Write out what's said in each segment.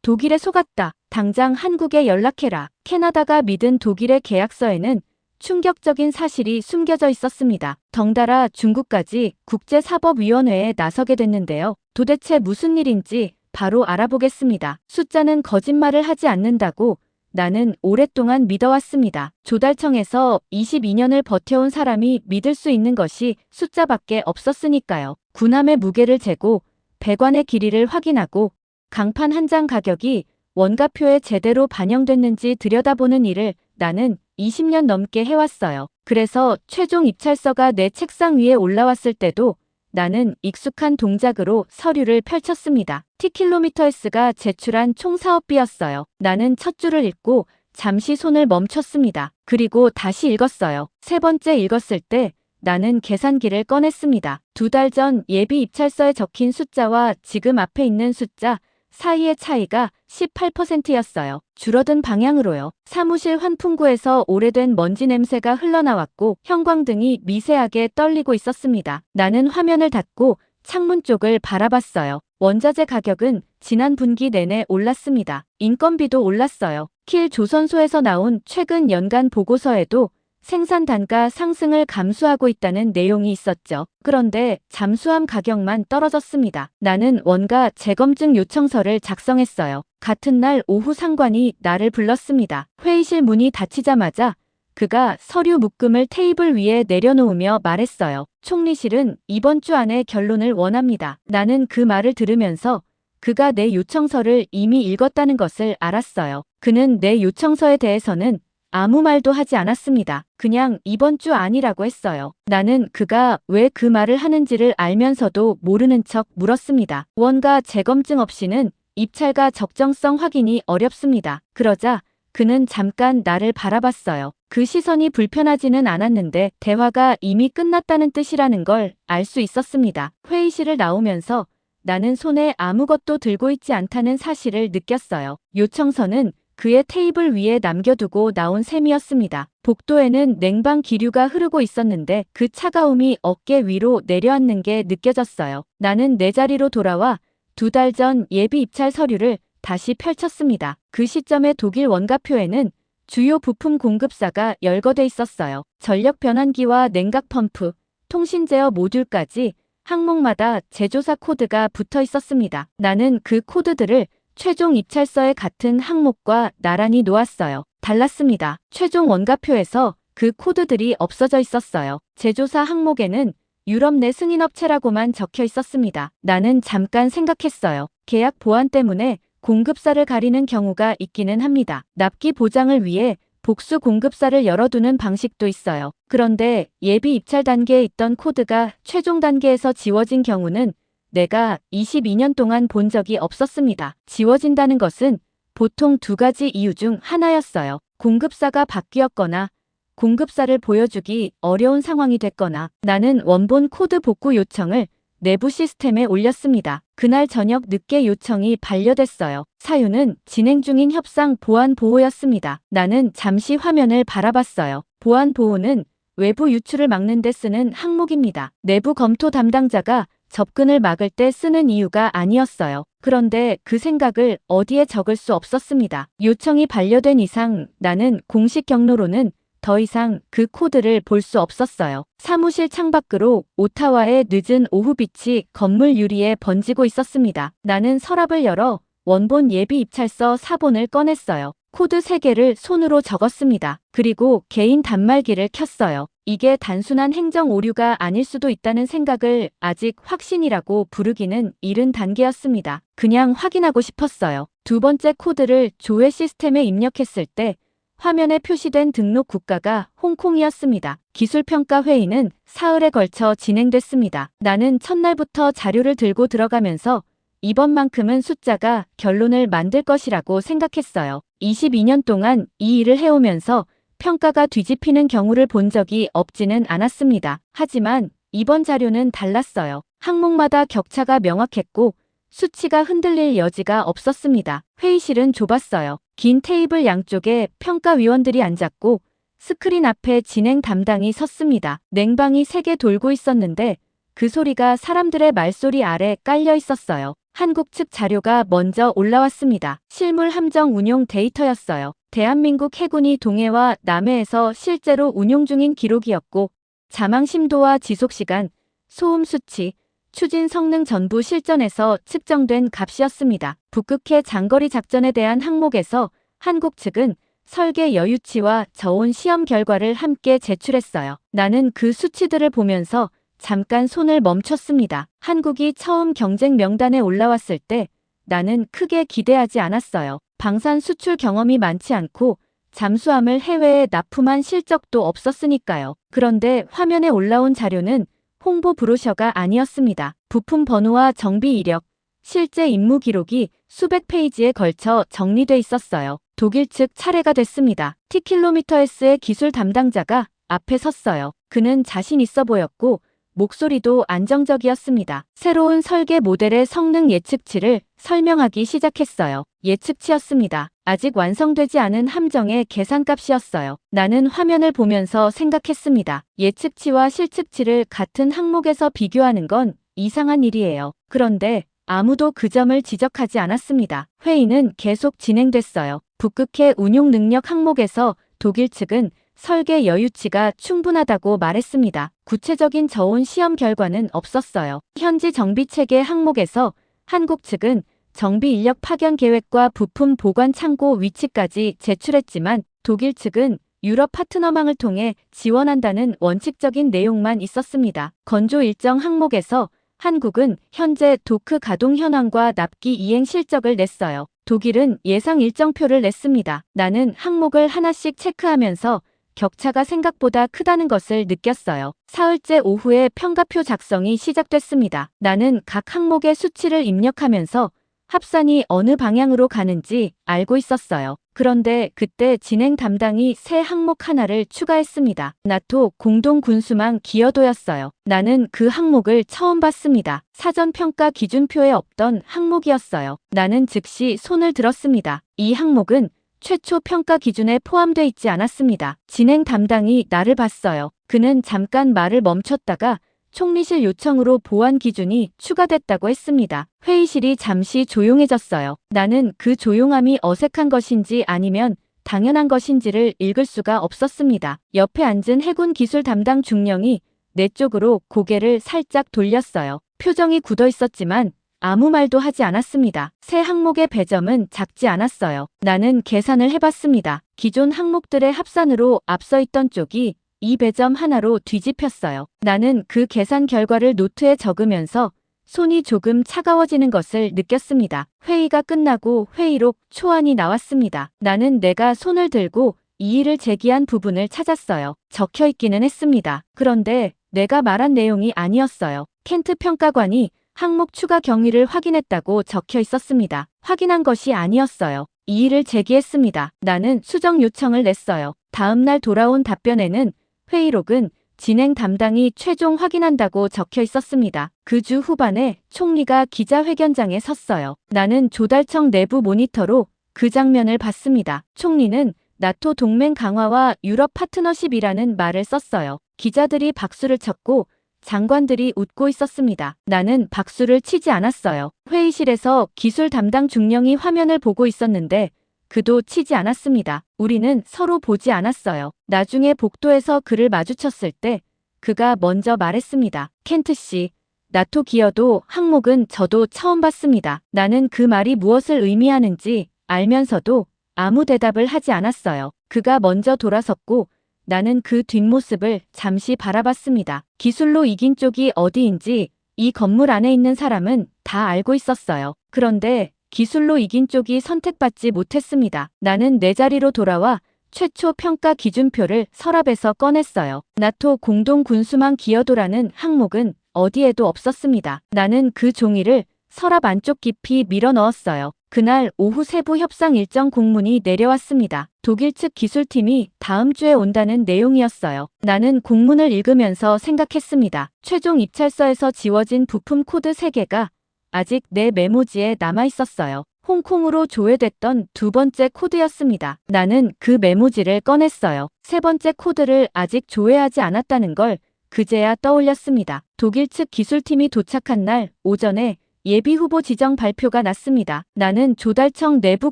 독일에 속았다. 당장 한국에 연락해라. 캐나다가 믿은 독일의 계약서에는 충격적인 사실이 숨겨져 있었습니다. 덩달아 중국까지 국제사법위원회에 나서게 됐는데요. 도대체 무슨 일인지 바로 알아보겠습니다. 숫자는 거짓말을 하지 않는다고 나는 오랫동안 믿어왔습니다. 조달청에서 22년을 버텨온 사람이 믿을 수 있는 것이 숫자밖에 없었으니까요. 군함의 무게를 재고 배관의 길이를 확인하고 강판 한 장 가격이 원가표에 제대로 반영됐는지 들여다보는 일을 나는 20년 넘게 해왔어요. 그래서 최종 입찰서가 내 책상 위에 올라왔을 때도 나는 익숙한 동작으로 서류를 펼쳤습니다. T킬로미터S가 제출한 총 사업비였어요. 나는 첫 줄을 읽고 잠시 손을 멈췄습니다. 그리고 다시 읽었어요. 세 번째 읽었을 때 나는 계산기를 꺼냈습니다. 2달 전 예비 입찰서에 적힌 숫자와 지금 앞에 있는 숫자 사이의 차이가 18%였어요. 줄어든 방향으로요. 사무실 환풍구에서 오래된 먼지 냄새가 흘러나왔고 형광등이 미세하게 떨리고 있었습니다. 나는 화면을 닫고 창문 쪽을 바라봤어요. 원자재 가격은 지난 분기 내내 올랐습니다. 인건비도 올랐어요. 킬 조선소에서 나온 최근 연간 보고서에도 생산 단가 상승을 감수하고 있다는 내용이 있었죠. 그런데 잠수함 가격만 떨어졌습니다. 나는 원가 재검증 요청서를 작성했어요. 같은 날 오후 상관이 나를 불렀습니다. 회의실 문이 닫히자마자 그가 서류 묶음을 테이블 위에 내려놓으며 말했어요. 총리실은 이번 주 안에 결론을 원합니다. 나는 그 말을 들으면서 그가 내 요청서를 이미 읽었다는 것을 알았어요. 그는 내 요청서에 대해서는 아무 말도 하지 않았습니다. 그냥 이번 주 아니라고 했어요. 나는 그가 왜 그 말을 하는지를 알면서도 모르는 척 물었습니다. 원가 재검증 없이는 입찰가 적정성 확인이 어렵습니다. 그러자 그는 잠깐 나를 바라봤어요. 그 시선이 불편하지는 않았는데 대화가 이미 끝났다는 뜻이라는 걸 알 수 있었습니다. 회의실을 나오면서 나는 손에 아무것도 들고 있지 않다는 사실을 느꼈어요. 요청서는 그의 테이블 위에 남겨두고 나온 셈이었습니다. 복도에는 냉방 기류가 흐르고 있었는데 그 차가움이 어깨 위로 내려앉는 게 느껴졌어요. 나는 내 자리로 돌아와 2달 전 예비 입찰 서류를 다시 펼쳤습니다. 그 시점에 독일 원가표에는 주요 부품 공급사가 열거돼 있었어요. 전력 변환기와 냉각 펌프, 통신 제어 모듈까지 항목마다 제조사 코드가 붙어 있었습니다. 나는 그 코드들을 최종 입찰서의 같은 항목과 나란히 놓았어요. 달랐습니다. 최종 원가표에서 그 코드들이 없어져 있었어요. 제조사 항목에는 유럽 내 승인업체라고만 적혀 있었습니다. 나는 잠깐 생각했어요. 계약 보안 때문에 공급사를 가리는 경우가 있기는 합니다. 납기 보장을 위해 복수 공급사를 열어두는 방식도 있어요. 그런데 예비 입찰 단계에 있던 코드가 최종 단계에서 지워진 경우는 내가 22년 동안 본 적이 없었습니다. 지워진다는 것은 보통 2가지 이유 중 하나였어요. 공급사가 바뀌었거나 공급사를 보여주기 어려운 상황이 됐거나 나는 원본 코드 복구 요청을 내부 시스템에 올렸습니다. 그날 저녁 늦게 요청이 반려됐어요. 사유는 진행 중인 협상 보안 보호였습니다. 나는 잠시 화면을 바라봤어요. 보안 보호는 외부 유출을 막는 데 쓰는 항목입니다. 내부 검토 담당자가 접근을 막을 때 쓰는 이유가 아니었어요. 그런데 그 생각을 어디에 적을 수 없었습니다. 요청이 반려된 이상 나는 공식 경로로는 더 이상 그 코드를 볼 수 없었어요. 사무실 창밖으로 오타와의 늦은 오후빛이 건물 유리에 번지고 있었습니다. 나는 서랍을 열어 원본 예비 입찰서 사본을 꺼냈어요. 코드 3개를 손으로 적었습니다. 그리고 개인 단말기를 켰어요. 이게 단순한 행정 오류가 아닐 수도 있다는 생각을 아직 확신이라고 부르기는 이른 단계였습니다. 그냥 확인하고 싶었어요. 2번째 코드를 조회 시스템에 입력했을 때 화면에 표시된 등록 국가가 홍콩이었습니다. 기술평가 회의는 사흘에 걸쳐 진행됐습니다. 나는 첫날부터 자료를 들고 들어가면서 이번만큼은 숫자가 결론을 만들 것이라고 생각했어요. 22년 동안 이 일을 해오면서 평가가 뒤집히는 경우를 본 적이 없지는 않았습니다. 하지만 이번 자료는 달랐어요. 항목마다 격차가 명확했고 수치가 흔들릴 여지가 없었습니다. 회의실은 좁았어요. 긴 테이블 양쪽에 평가위원들이 앉았고 스크린 앞에 진행 담당이 섰습니다. 냉방이 3개 돌고 있었는데 그 소리가 사람들의 말소리 아래 깔려 있었어요. 한국 측 자료가 먼저 올라왔습니다. 실물 함정 운용 데이터였어요. 대한민국 해군이 동해와 남해에서 실제로 운용 중인 기록이었고 자망 심도와 지속시간, 소음 수치, 추진 성능 전부 실전에서 측정된 값이었습니다. 북극해 장거리 작전에 대한 항목에서 한국 측은 설계 여유치와 저온 시험 결과를 함께 제출했어요. 나는 그 수치들을 보면서 잠깐 손을 멈췄습니다. 한국이 처음 경쟁 명단에 올라왔을 때 나는 크게 기대하지 않았어요. 방산 수출 경험이 많지 않고 잠수함을 해외에 납품한 실적도 없었으니까요. 그런데 화면에 올라온 자료는 홍보 브로셔가 아니었습니다. 부품 번호와 정비 이력, 실제 임무 기록이 수백 페이지에 걸쳐 정리돼 있었어요. 독일 측 차례가 됐습니다. T킬로미터S의 기술 담당자가 앞에 섰어요. 그는 자신 있어 보였고 목소리도 안정적이었습니다. 새로운 설계 모델의 성능 예측치를 설명하기 시작했어요. 예측치였습니다. 아직 완성되지 않은 함정의 계산값이었어요. 나는 화면을 보면서 생각했습니다. 예측치와 실측치를 같은 항목에서 비교하는 건 이상한 일이에요. 그런데 아무도 그 점을 지적하지 않았습니다. 회의는 계속 진행됐어요. 북극해 운용 능력 항목에서 독일 측은 설계 여유치가 충분하다고 말했습니다. 구체적인 저온 시험 결과는 없었어요. 현지 정비 체계 항목에서 한국 측은 정비 인력 파견 계획과 부품 보관 창고 위치까지 제출했지만 독일 측은 유럽 파트너망을 통해 지원한다는 원칙적인 내용만 있었습니다. 건조 일정 항목에서 한국은 현재 도크 가동 현황과 납기 이행 실적을 냈어요. 독일은 예상 일정표를 냈습니다. 나는 항목을 하나씩 체크하면서 격차가 생각보다 크다는 것을 느꼈어요. 사흘째 오후에 평가표 작성이 시작됐습니다. 나는 각 항목의 수치를 입력하면서 합산이 어느 방향으로 가는지 알고 있었어요. 그런데 그때 진행 담당이 새 항목 하나를 추가했습니다. 나토 공동군수망 기여도였어요. 나는 그 항목을 처음 봤습니다. 사전평가 기준표에 없던 항목이었어요. 나는 즉시 손을 들었습니다. 이 항목은 최초 평가 기준에 포함되어 있지 않았습니다. 진행 담당이 나를 봤어요. 그는 잠깐 말을 멈췄다가 총리실 요청으로 보완 기준이 추가됐다고 했습니다. 회의실이 잠시 조용해졌어요. 나는 그 조용함이 어색한 것인지 아니면 당연한 것인지를 읽을 수가 없었습니다. 옆에 앉은 해군 기술 담당 중령이 내 쪽으로 고개를 살짝 돌렸어요. 표정이 굳어 있었지만 아무 말도 하지 않았습니다. 새 항목의 배점은 작지 않았어요. 나는 계산을 해봤습니다. 기존 항목들의 합산으로 앞서 있던 쪽이 이 배점 하나로 뒤집혔어요. 나는 그 계산 결과를 노트에 적으면서 손이 조금 차가워지는 것을 느꼈습니다. 회의가 끝나고 회의록 초안이 나왔습니다. 나는 내가 손을 들고 이의를 제기한 부분을 찾았어요. 적혀 있기는 했습니다. 그런데 내가 말한 내용이 아니었어요. 켄트 평가관이 항목 추가 경위를 확인했다고 적혀 있었습니다. 확인한 것이 아니었어요. 이의를 제기했습니다. 나는 수정 요청을 냈어요. 다음 날 돌아온 답변에는 회의록은 진행 담당이 최종 확인한다고 적혀 있었습니다. 그 주 후반에 총리가 기자회견장에 섰어요. 나는 조달청 내부 모니터로 그 장면을 봤습니다. 총리는 나토 동맹 강화와 유럽 파트너십이라는 말을 썼어요. 기자들이 박수를 쳤고 장관들이 웃고 있었습니다. 나는 박수를 치지 않았어요. 회의실에서 기술 담당 중령이 화면을 보고 있었는데 그도 치지 않았습니다. 우리는 서로 보지 않았어요. 나중에 복도에서 그를 마주쳤을 때 그가 먼저 말했습니다. 켄트 씨, 나토 기여도 항목은 저도 처음 봤습니다. 나는 그 말이 무엇을 의미하는지 알면서도 아무 대답을 하지 않았어요. 그가 먼저 돌아섰고 나는 그 뒷모습을 잠시 바라봤습니다. 기술로 이긴 쪽이 어디인지 이 건물 안에 있는 사람은 다 알고 있었어요. 그런데 기술로 이긴 쪽이 선택받지 못했습니다. 나는 내 자리로 돌아와 최초 평가 기준표를 서랍에서 꺼냈어요. 나토 공동군수망 기여도라는 항목은 어디에도 없었습니다. 나는 그 종이를 서랍 안쪽 깊이 밀어 넣었어요. 그날 오후 세부 협상 일정 공문이 내려왔습니다. 독일 측 기술팀이 다음 주에 온다는 내용이었어요. 나는 공문을 읽으면서 생각했습니다. 최종 입찰서에서 지워진 부품 코드 3개가 아직 내 메모지에 남아 있었어요. 홍콩으로 조회됐던 두 번째 코드였습니다. 나는 그 메모지를 꺼냈어요. 세 번째 코드를 아직 조회하지 않았다는 걸 그제야 떠올렸습니다. 독일 측 기술팀이 도착한 날 오전에 예비후보 지정 발표가 났습니다. 나는 조달청 내부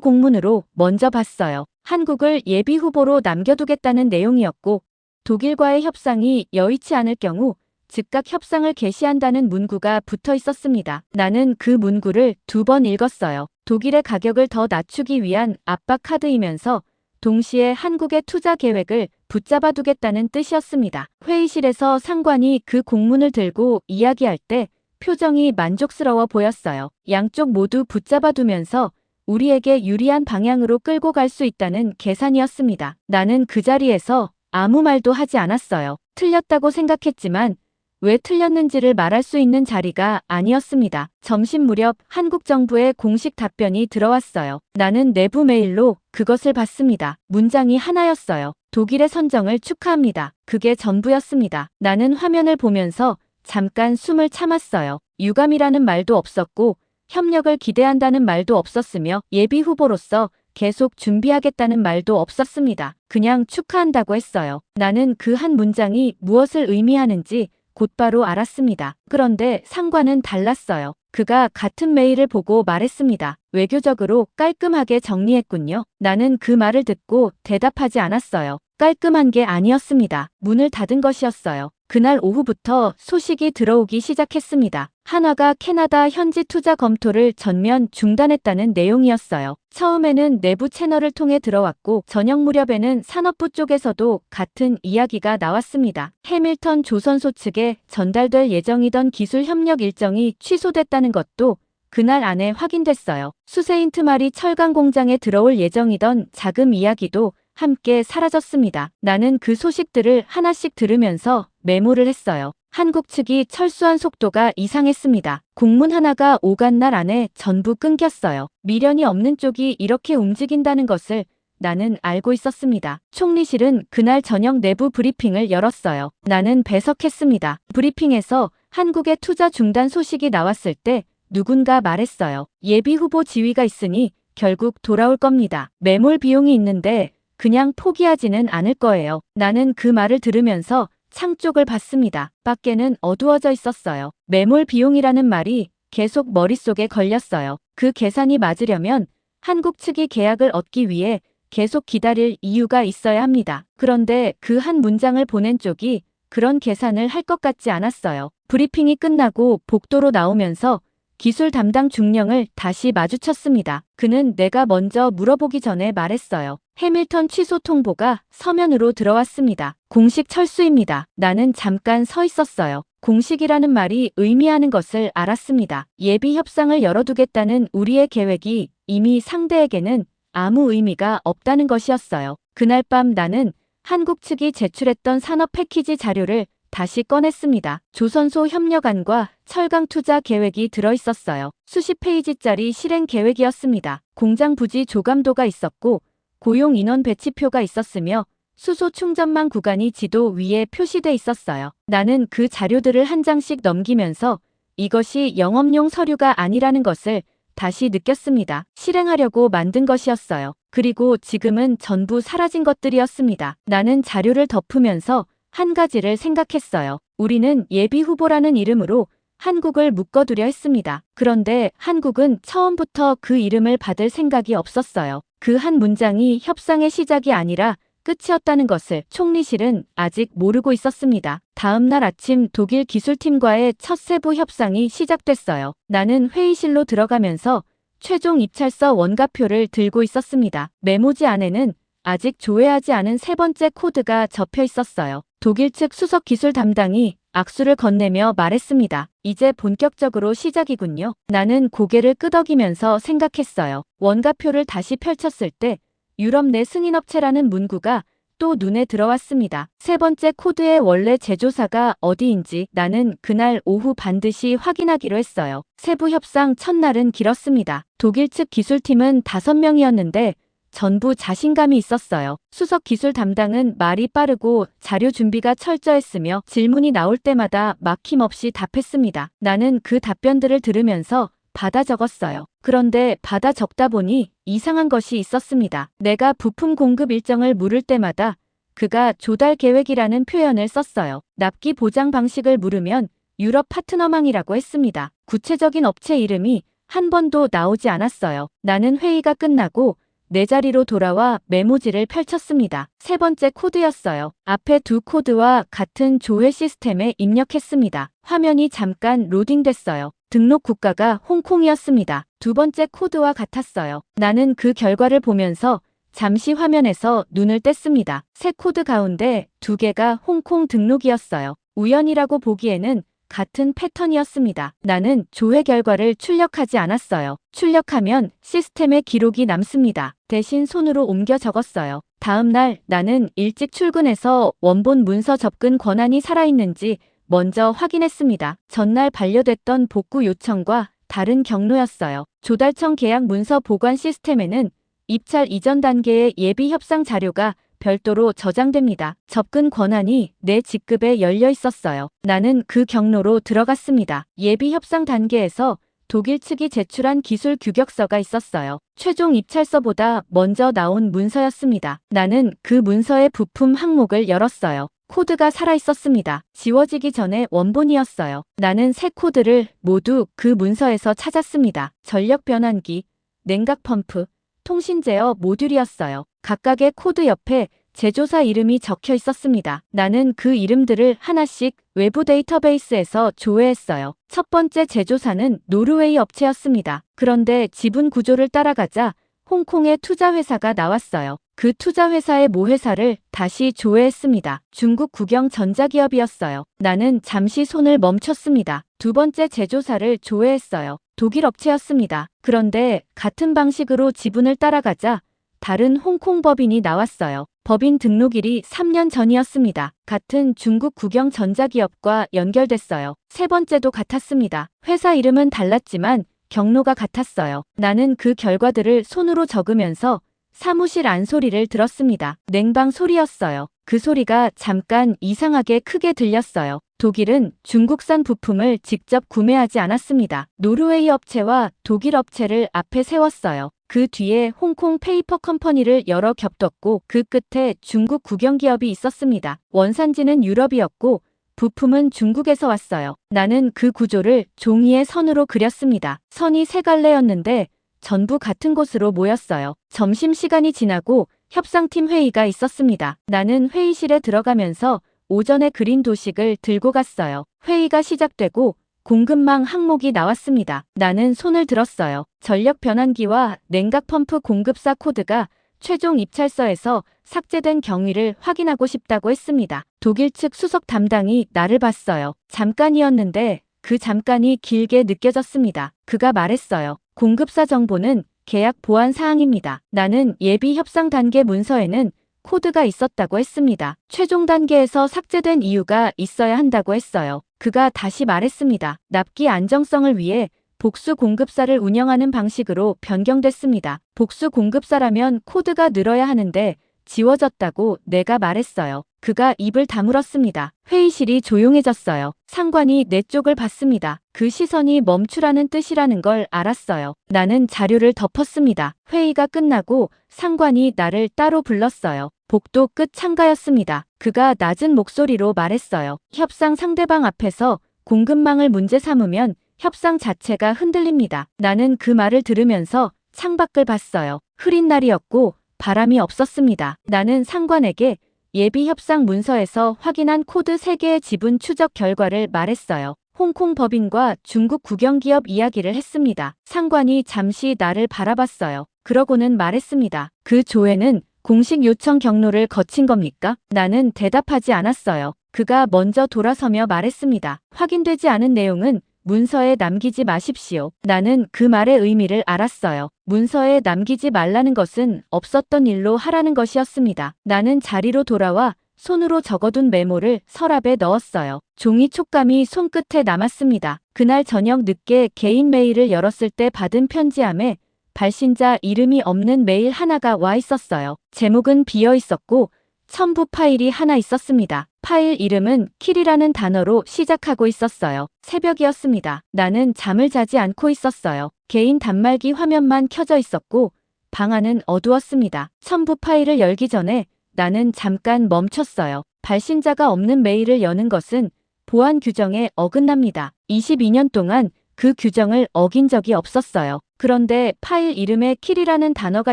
공문으로 먼저 봤어요. 한국을 예비후보로 남겨두겠다는 내용이었고 독일과의 협상이 여의치 않을 경우 즉각 협상을 개시한다는 문구가 붙어 있었습니다. 나는 그 문구를 2번 읽었어요. 독일의 가격을 더 낮추기 위한 압박 카드이면서 동시에 한국의 투자 계획을 붙잡아두겠다는 뜻이었습니다. 회의실에서 상관이 그 공문을 들고 이야기할 때 표정이 만족스러워 보였어요. 양쪽 모두 붙잡아두면서 우리에게 유리한 방향으로 끌고 갈 수 있다는 계산이었습니다. 나는 그 자리에서 아무 말도 하지 않았어요. 틀렸다고 생각했지만 왜 틀렸는지를 말할 수 있는 자리가 아니었습니다. 점심 무렵 한국 정부의 공식 답변이 들어왔어요. 나는 내부 메일로 그것을 봤습니다. 문장이 하나였어요. 독일의 선정을 축하합니다. 그게 전부였습니다. 나는 화면을 보면서 잠깐 숨을 참았어요. 유감이라는 말도 없었고 협력을 기대한다는 말도 없었으며 예비 후보로서 계속 준비하겠다는 말도 없었습니다. 그냥 축하한다고 했어요. 나는 그 한 문장이 무엇을 의미하는지 곧바로 알았습니다. 그런데 상관은 달랐어요. 그가 같은 메일을 보고 말했습니다. 외교적으로 깔끔하게 정리했군요. 나는 그 말을 듣고 대답하지 않았어요. 깔끔한 게 아니었습니다. 문을 닫은 것이었어요. 그날 오후부터 소식이 들어오기 시작했습니다. 한화가 캐나다 현지 투자 검토를 전면 중단했다는 내용이었어요. 처음에는 내부 채널을 통해 들어왔고 저녁 무렵에는 산업부 쪽에서도 같은 이야기가 나왔습니다. 해밀턴 조선소 측에 전달될 예정이던 기술 협력 일정이 취소됐다는 것도 그날 안에 확인됐어요. 수세인트 말이 철강 공장에 들어올 예정이던 자금 이야기도 함께 사라졌습니다. 나는 그 소식들을 하나씩 들으면서 메모를 했어요. 한국 측이 철수한 속도가 이상했습니다. 공문 하나가 오간 날 안에 전부 끊겼어요. 미련이 없는 쪽이 이렇게 움직인다는 것을 나는 알고 있었습니다. 총리실은 그날 저녁 내부 브리핑을 열었어요. 나는 배석했습니다. 브리핑에서 한국의 투자 중단 소식이 나왔을 때 누군가 말했어요. 예비 후보 지위가 있으니 결국 돌아올 겁니다. 매몰 비용이 있는데 그냥 포기하지는 않을 거예요. 나는 그 말을 들으면서 창 쪽을 봤습니다. 밖에는 어두워져 있었어요. 매몰 비용이라는 말이 계속 머릿속에 걸렸어요. 그 계산이 맞으려면 한국 측이 계약을 얻기 위해 계속 기다릴 이유가 있어야 합니다. 그런데 그 한 문장을 보낸 쪽이 그런 계산을 할 것 같지 않았어요. 브리핑이 끝나고 복도로 나오면서 기술 담당 중령을 다시 마주쳤습니다. 그는 내가 먼저 물어보기 전에 말했어요. 해밀턴 취소 통보가 서면으로 들어왔습니다. 공식 철수입니다. 나는 잠깐 서 있었어요. 공식이라는 말이 의미하는 것을 알았습니다. 예비 협상을 열어두겠다는 우리의 계획이 이미 상대에게는 아무 의미가 없다는 것이었어요. 그날 밤 나는 한국 측이 제출했던 산업 패키지 자료를 다시 꺼냈습니다. 조선소 협력안과 철강 투자 계획이 들어있었어요. 수십 페이지짜리 실행 계획이었습니다. 공장 부지 조감도가 있었고 고용 인원 배치표가 있었으며 수소 충전망 구간이 지도 위에 표시돼 있었어요. 나는 그 자료들을 한 장씩 넘기면서 이것이 영업용 서류가 아니라는 것을 다시 느꼈습니다. 실행하려고 만든 것이었어요. 그리고 지금은 전부 사라진 것들이었습니다. 나는 자료를 덮으면서 한 가지를 생각했어요. 우리는 예비 후보라는 이름으로 한국을 묶어두려 했습니다. 그런데 한국은 처음부터 그 이름을 받을 생각이 없었어요. 그 한 문장이 협상의 시작이 아니라 끝이었다는 것을 총리실은 아직 모르고 있었습니다. 다음 날 아침 독일 기술팀과의 첫 세부 협상이 시작됐어요. 나는 회의실로 들어가면서 최종 입찰서 원가표를 들고 있었습니다. 메모지 안에는 아직 조회하지 않은 세 번째 코드가 접혀 있었어요. 독일 측 수석 기술 담당이 악수를 건네며 말했습니다. 이제 본격적으로 시작이군요. 나는 고개를 끄덕이면서 생각했어요. 원가표를 다시 펼쳤을 때 유럽 내 승인업체라는 문구가 또 눈에 들어왔습니다. 세 번째 코드의 원래 제조사가 어디인지 나는 그날 오후 반드시 확인하기로 했어요. 세부 협상 첫날은 길었습니다. 독일 측 기술팀은 5명이었는데 전부 자신감이 있었어요. 수석 기술 담당은 말이 빠르고 자료 준비가 철저했으며 질문이 나올 때마다 막힘없이 답했습니다. 나는 그 답변들을 들으면서 받아 적었어요. 그런데 받아 적다 보니 이상한 것이 있었습니다. 내가 부품 공급 일정을 물을 때마다 그가 조달 계획이라는 표현을 썼어요. 납기 보장 방식을 물으면 유럽 파트너망이라고 했습니다. 구체적인 업체 이름이 한 번도 나오지 않았어요. 나는 회의가 끝나고 내 자리로 돌아와 메모지를 펼쳤습니다. 세 번째 코드였어요. 앞에 두 코드와 같은 조회 시스템에 입력했습니다. 화면이 잠깐 로딩됐어요. 등록 국가가 홍콩이었습니다. 두 번째 코드와 같았어요. 나는 그 결과를 보면서 잠시 화면에서 눈을 뗐습니다. 세 코드 가운데 두 개가 홍콩 등록이었어요. 우연이라고 보기에는 같은 패턴이었습니다. 나는 조회 결과를 출력하지 않았어요. 출력하면 시스템에 기록이 남습니다. 대신 손으로 옮겨 적었어요. 다음 날 나는 일찍 출근해서 원본 문서 접근 권한이 살아있는지 먼저 확인했습니다. 전날 반려됐던 복구 요청과 다른 경로였어요. 조달청 계약 문서 보관 시스템에는 입찰 이전 단계의 예비 협상 자료가 별도로 저장됩니다. 접근 권한이 내 직급에 열려 있었어요. 나는 그 경로로 들어갔습니다. 예비 협상 단계에서 독일 측이 제출한 기술 규격서가 있었어요. 최종 입찰서보다 먼저 나온 문서였습니다. 나는 그 문서의 부품 항목을 열었어요. 코드가 살아있었습니다. 지워지기 전에 원본이었어요. 나는 새 코드를 모두 그 문서에서 찾았습니다. 전력 변환기, 냉각 펌프, 통신 제어 모듈이었어요. 각각의 코드 옆에 제조사 이름이 적혀 있었습니다. 나는 그 이름들을 하나씩 외부 데이터베이스에서 조회했어요. 첫 번째 제조사는 노르웨이 업체였습니다. 그런데 지분 구조를 따라가자 홍콩의 투자회사가 나왔어요. 그 투자회사의 모회사를 다시 조회했습니다. 중국 국영 전자기업이었어요. 나는 잠시 손을 멈췄습니다. 두 번째 제조사를 조회했어요. 독일 업체였습니다. 그런데 같은 방식으로 지분을 따라가자 다른 홍콩 법인이 나왔어요. 법인 등록일이 3년 전이었습니다. 같은 중국 국영 전자기업과 연결됐어요. 세 번째도 같았습니다. 회사 이름은 달랐지만 경로가 같았어요. 나는 그 결과들을 손으로 적으면서 사무실 안 소리를 들었습니다. 냉방 소리였어요. 그 소리가 잠깐 이상하게 크게 들렸어요. 독일은 중국산 부품을 직접 구매하지 않았습니다. 노르웨이 업체와 독일 업체를 앞에 세웠어요. 그 뒤에 홍콩 페이퍼 컴퍼니를 여러 겹뒀고 그 끝에 중국 국영기업이 있었습니다. 원산지는 유럽이었고 부품은 중국에서 왔어요. 나는 그 구조를 종이에 선으로 그렸습니다. 선이 세 갈래였는데 전부 같은 곳으로 모였어요. 점심시간이 지나고 협상팀 회의가 있었습니다. 나는 회의실에 들어가면서 오전에 그린 도식을 들고 갔어요. 회의가 시작되고 공급망 항목이 나왔습니다. 나는 손을 들었어요. 전력 변환기와 냉각 펌프 공급사 코드가 최종 입찰서에서 삭제된 경위를 확인하고 싶다고 했습니다. 독일 측 수석 담당이 나를 봤어요. 잠깐이었는데 그 잠깐이 길게 느껴졌습니다. 그가 말했어요. 공급사 정보는 계약 보안 사항입니다. 나는 예비 협상 단계 문서에는 코드가 있었다고 했습니다. 최종 단계에서 삭제된 이유가 있어야 한다고 했어요. 그가 다시 말했습니다. 납기 안정성을 위해 복수 공급사를 운영하는 방식으로 변경됐습니다. 복수 공급사라면 코드가 늘어야 하는데 지워졌다고 내가 말했어요. 그가 입을 다물었습니다. 회의실이 조용해졌어요. 상관이 내 쪽을 봤습니다. 그 시선이 멈추라는 뜻이라는 걸 알았어요. 나는 자료를 덮었습니다. 회의가 끝나고 상관이 나를 따로 불렀어요. 복도 끝 창가였습니다. 그가 낮은 목소리로 말했어요. 협상 상대방 앞에서 공급망을 문제 삼으면 협상 자체가 흔들립니다. 나는 그 말을 들으면서 창밖을 봤어요. 흐린 날이었고 바람이 없었습니다. 나는 상관에게 예비 협상 문서에서 확인한 코드 3개의 지분 추적 결과를 말했어요. 홍콩 법인과 중국 국영기업 이야기를 했습니다. 상관이 잠시 나를 바라봤어요. 그러고는 말했습니다. 그 조회는 공식 요청 경로를 거친 겁니까? 나는 대답하지 않았어요. 그가 먼저 돌아서며 말했습니다. 확인되지 않은 내용은 문서에 남기지 마십시오. 나는 그 말의 의미를 알았어요. 문서에 남기지 말라는 것은 없었던 일로 하라는 것이었습니다. 나는 자리로 돌아와 손으로 적어둔 메모를 서랍에 넣었어요. 종이 촉감이 손끝에 남았습니다. 그날 저녁 늦게 개인 메일을 열었을 때 받은 편지함에 발신자 이름이 없는 메일 하나가 와 있었어요. 제목은 비어 있었고 첨부 파일이 하나 있었습니다. 파일 이름은 킬이라는 단어로 시작하고 있었어요. 새벽이었습니다. 나는 잠을 자지 않고 있었어요. 개인 단말기 화면만 켜져 있었고 방 안은 어두웠습니다. 첨부 파일을 열기 전에 나는 잠깐 멈췄어요. 발신자가 없는 메일을 여는 것은 보안 규정에 어긋납니다. 22년 동안 그 규정을 어긴 적이 없었어요. 그런데 파일 이름에 킬이라는 단어가